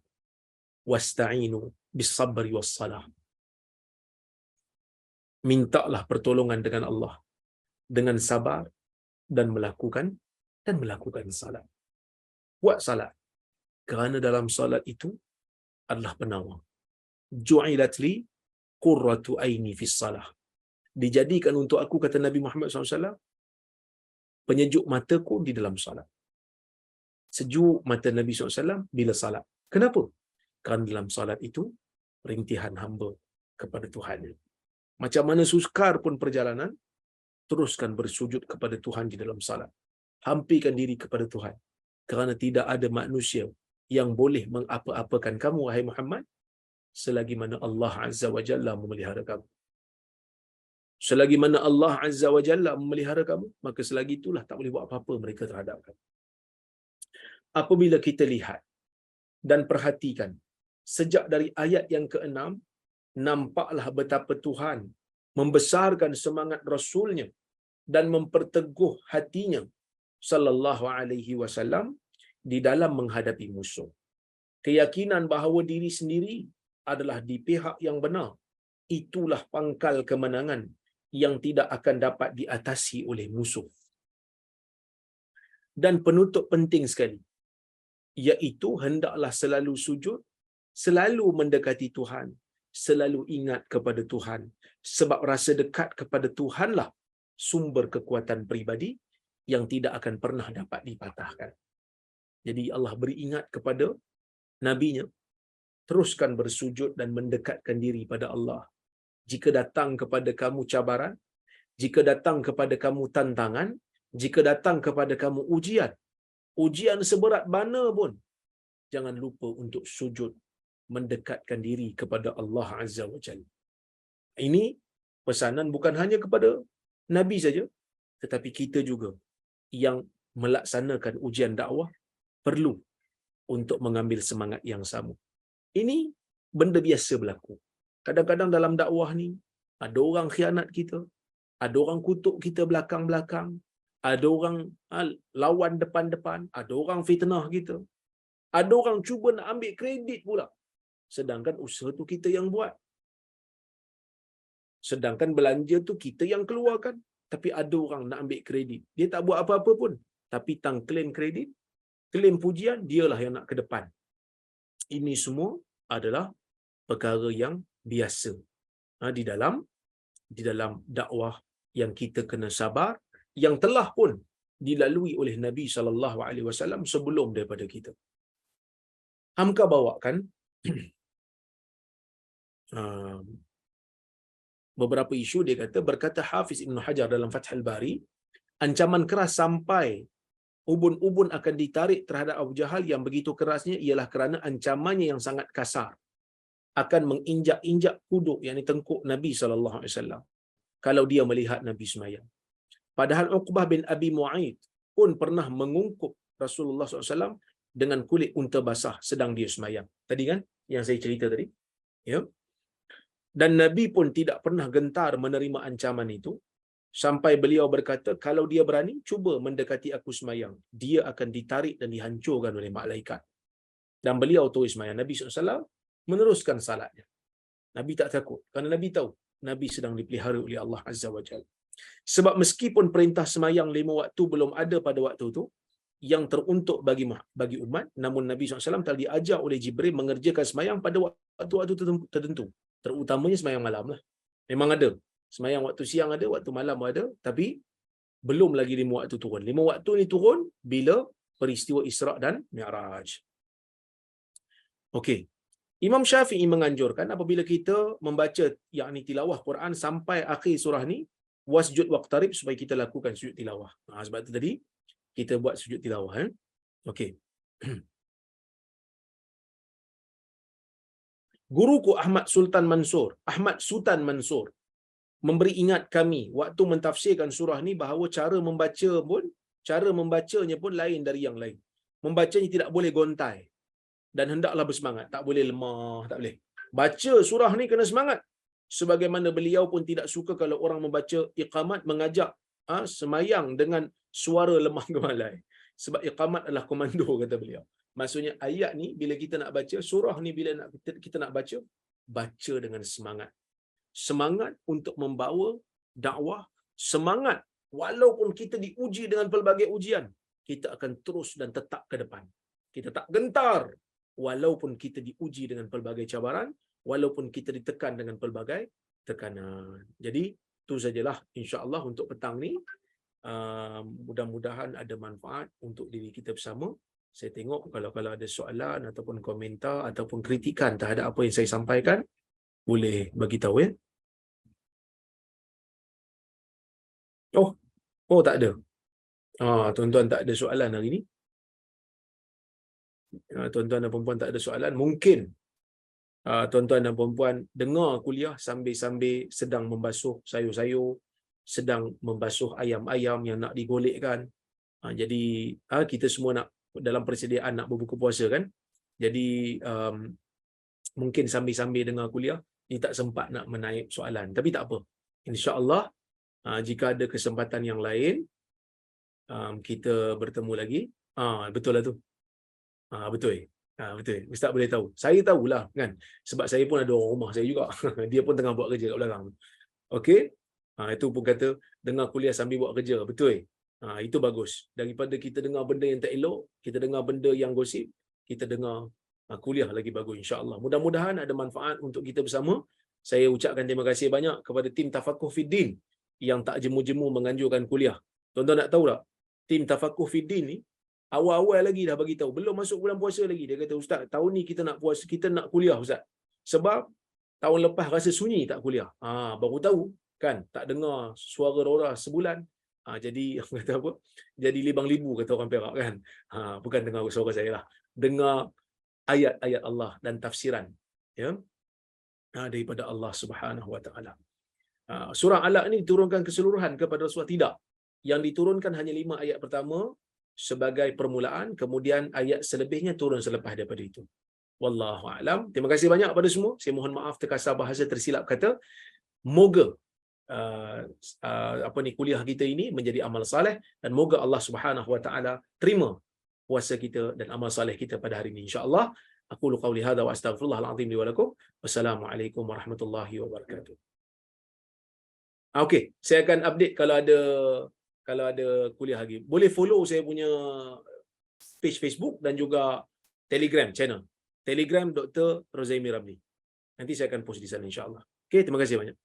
Wasta'inu bis-sabri was-salah. Mintalah pertolongan dengan Allah dengan sabar dan melakukan salat. Buat salat. Kerana dalam salat itu adalah penawar. Ju'ilat li qurratu aini fis salah. Dijadikan untuk aku, kata Nabi Muhammad SAW, penyejuk mataku di dalam salat. Sejuk mata Nabi SAW bila salat. Kenapa? Kerana dalam salat itu rintihan hamba kepada Tuhan. Macam mana sukar pun perjalanan, teruskan bersujud kepada Tuhan di dalam salat. Hampikan diri kepada Tuhan. Kerana tidak ada manusia yang boleh mengapa-apakan kamu, wahai Muhammad, selagi mana Allah Azza wa Jalla memelihara kamu. Selagi mana Allah Azza wa Jalla memelihara kamu, maka selagi itulah tak boleh buat apa-apa mereka terhadap kamu. Apabila kita lihat dan perhatikan sejak dari ayat yang ke-6, nampaklah betapa Tuhan membesarkan semangat Rasulnya dan memperteguh hatinya sallallahu alaihi wasallam di dalam menghadapi musuh. Keyakinan bahawa diri sendiri adalah di pihak yang benar, itulah pangkal kemenangan yang tidak akan dapat diatasi oleh musuh. Dan penutup penting sekali, iaitu hendaklah selalu sujud, selalu mendekati Tuhan, selalu ingat kepada Tuhan, sebab rasa dekat kepada Tuhanlah sumber kekuatan peribadi yang tidak akan pernah dapat dipatahkan. Jadi Allah beri ingat kepada nabinya, teruskan bersujud dan mendekatkan diri pada Allah. Jika datang kepada kamu cabaran, jika datang kepada kamu tantangan, jika datang kepada kamu ujian seberat mana pun, jangan lupa untuk sujud, mendekatkan diri kepada Allah Azza wa Jalla. Ini pesanan bukan hanya kepada Nabi saja, tetapi kita juga yang melaksanakan ujian dakwah perlu untuk mengambil semangat yang sama. Ini benda biasa berlaku. Kadang-kadang dalam dakwah ni, ada orang khianat kita, ada orang kutuk kita belakang-belakang, ada orang lawan depan-depan, ada orang fitnah kita, ada orang cuba nak ambil kredit pula. Sedangkan usaha tu kita yang buat. Sedangkan belanja tu kita yang keluarkan. Tapi ada orang nak ambil kredit. Dia tak buat apa-apa pun. Tapi tang claim kredit, claim pujian, dialah yang nak ke depan. Ini semua adalah perkara yang biasa di dalam dakwah yang kita kena sabar, yang telah pun dilalui oleh Nabi SAW sebelum daripada kita. Hamka bawakan beberapa isu. Dia kata, berkata Hafiz Ibn Hajar dalam Fathul Bari, ancaman keras sampai ubun-ubun akan ditarik terhadap Abu Jahal yang begitu kerasnya ialah kerana ancamannya yang sangat kasar akan menginjak-injak kuduk, yakni tengkuk Nabi SAW kalau dia melihat Nabi semayang. Padahal Uqbah bin Abi Mu'aid pun pernah mengungkup Rasulullah SAW dengan kulit unta basah sedang dia semayang. Tadi kan yang saya cerita tadi, ya. Dan Nabi pun tidak pernah gentar menerima ancaman itu, sampai beliau berkata, kalau dia berani, cuba mendekati aku semayang, dia akan ditarik dan dihancurkan oleh malaikat. Dan beliau terus semayang. Nabi SAW meneruskan salatnya. Nabi tak takut, kerana Nabi tahu Nabi sedang dipelihara oleh Allah Azza wa Jalla. Sebab meskipun perintah semayang 5 waktu belum ada pada waktu itu yang teruntuk bagi umat, namun Nabi SAW telah diajar oleh Jibril mengerjakan semayang pada waktu-waktu tertentu. Terutamanya semayang malam lah. Memang ada. Semayang waktu siang ada, waktu malam ada, tapi belum lagi 5 waktu turun. 5 waktu ni turun bila peristiwa Isra' dan Mi'raj. Okey. Imam Syafi'i menganjurkan apabila kita membaca yakni tilawah Quran sampai akhir surah ni, wasjud waqtarib, supaya kita lakukan sujud tilawah. Sebab tu tadi kita buat sujud tilawah. Okey. Guruku Ahmad Sultan Mansur memberi ingat kami waktu mentafsirkan surah ni bahawa cara membacanya pun lain dari yang lain. Membacanya tidak boleh gontai dan hendaklah bersemangat, tak boleh lemah, tak boleh. Baca surah ni kena semangat. Sebagaimana beliau pun tidak suka kalau orang membaca iqamat mengajak semayang dengan suara lemah gemalai. Sebab iqamat adalah komando, kata beliau. Maksudnya ayat ni bila kita nak baca, surah ni bila kita nak baca dengan semangat. Semangat untuk membawa dakwah, semangat walaupun kita diuji dengan pelbagai ujian, kita akan terus dan tetap ke depan. Kita tak gentar walaupun kita diuji dengan pelbagai cabaran, walaupun kita ditekan dengan pelbagai tekanan. Jadi itu sajalah insya-Allah untuk petang ni. Mudah-mudahan ada manfaat untuk diri kita bersama. Saya tengok kalau ada soalan ataupun komentar ataupun kritikan terhadap apa yang saya sampaikan, boleh bagi tahu ya. Oh tak ada. Tuan-tuan tak ada soalan hari ni. Tuan-tuan dan puan-puan tak ada soalan. Mungkin tuan-tuan dan puan-puan dengar kuliah sambil-sambil sedang membasuh sayur-sayur, sedang membasuh ayam-ayam yang nak digolekkan. Jadi kita semua nak dalam persediaan nak berbuka puasa kan. Jadi mungkin sambil-sambil dengar kuliah ni tak sempat nak menaip soalan. Tapi tak apa. InsyaAllah Jika ada kesempatan yang lain, kita bertemu lagi. Betul lah tu. Betul. Betul. Ustaz boleh tahu. Saya tahulah kan. Sebab saya pun ada orang rumah saya juga. Dia pun tengah buat kerja kat belakang. Okey. Itu pun kata dengar kuliah sambil buat kerja. Betul. Itu bagus. Daripada kita dengar benda yang tak elok, kita dengar benda yang gosip, kita dengar kuliah lagi bagus insya-Allah. Mudah-mudahan ada manfaat untuk kita bersama. Saya ucapkan terima kasih banyak kepada tim Tafakuh Fiddin yang tak jemu-jemu menganjurkan kuliah. Tuan-tuan nak tahu tak? Tim Tafakuh Fiddin ni awal-awal lagi dah bagi tahu, belum masuk bulan puasa lagi. Dia kata, "Ustaz, tahun ni kita nak puasa, kita nak kuliah Ustaz. Sebab tahun lepas rasa sunyi tak kuliah." Baru tahu kan, tak dengar suara Rora sebulan. Jadi kata apa? Jadi libang libu kata orang Perak kan. Bukan dengar suara saya lah. Dengar ayat-ayat Allah dan tafsiran, ya. Daripada Allah Subhanahu Wa Taala. Surah Alaq ni diturunkan keseluruhan kepada Rasulullah? Tidak. Yang diturunkan hanya 5 ayat pertama sebagai permulaan, kemudian ayat selebihnya turun selepas daripada itu. Wallahu a'lam. Terima kasih banyak kepada semua. Saya mohon maaf terkasar bahasa, tersilap kata. Moga kuliah kita ini menjadi amal soleh, dan moga Allah Subhanahu Wa Taala terima puasa kita dan amal soleh kita pada hari ini insya-Allah. Aku qauli hadza wa astaghfirullahal azim li wa lakum. Wassalamualaikum warahmatullahi wabarakatuh. Okey, saya akan update kalau ada kuliah lagi. Boleh follow saya punya page Facebook dan juga Telegram channel. Telegram Dr. Rozaimi Ramli. Nanti saya akan post di sana insya-Allah. Okey, terima kasih banyak.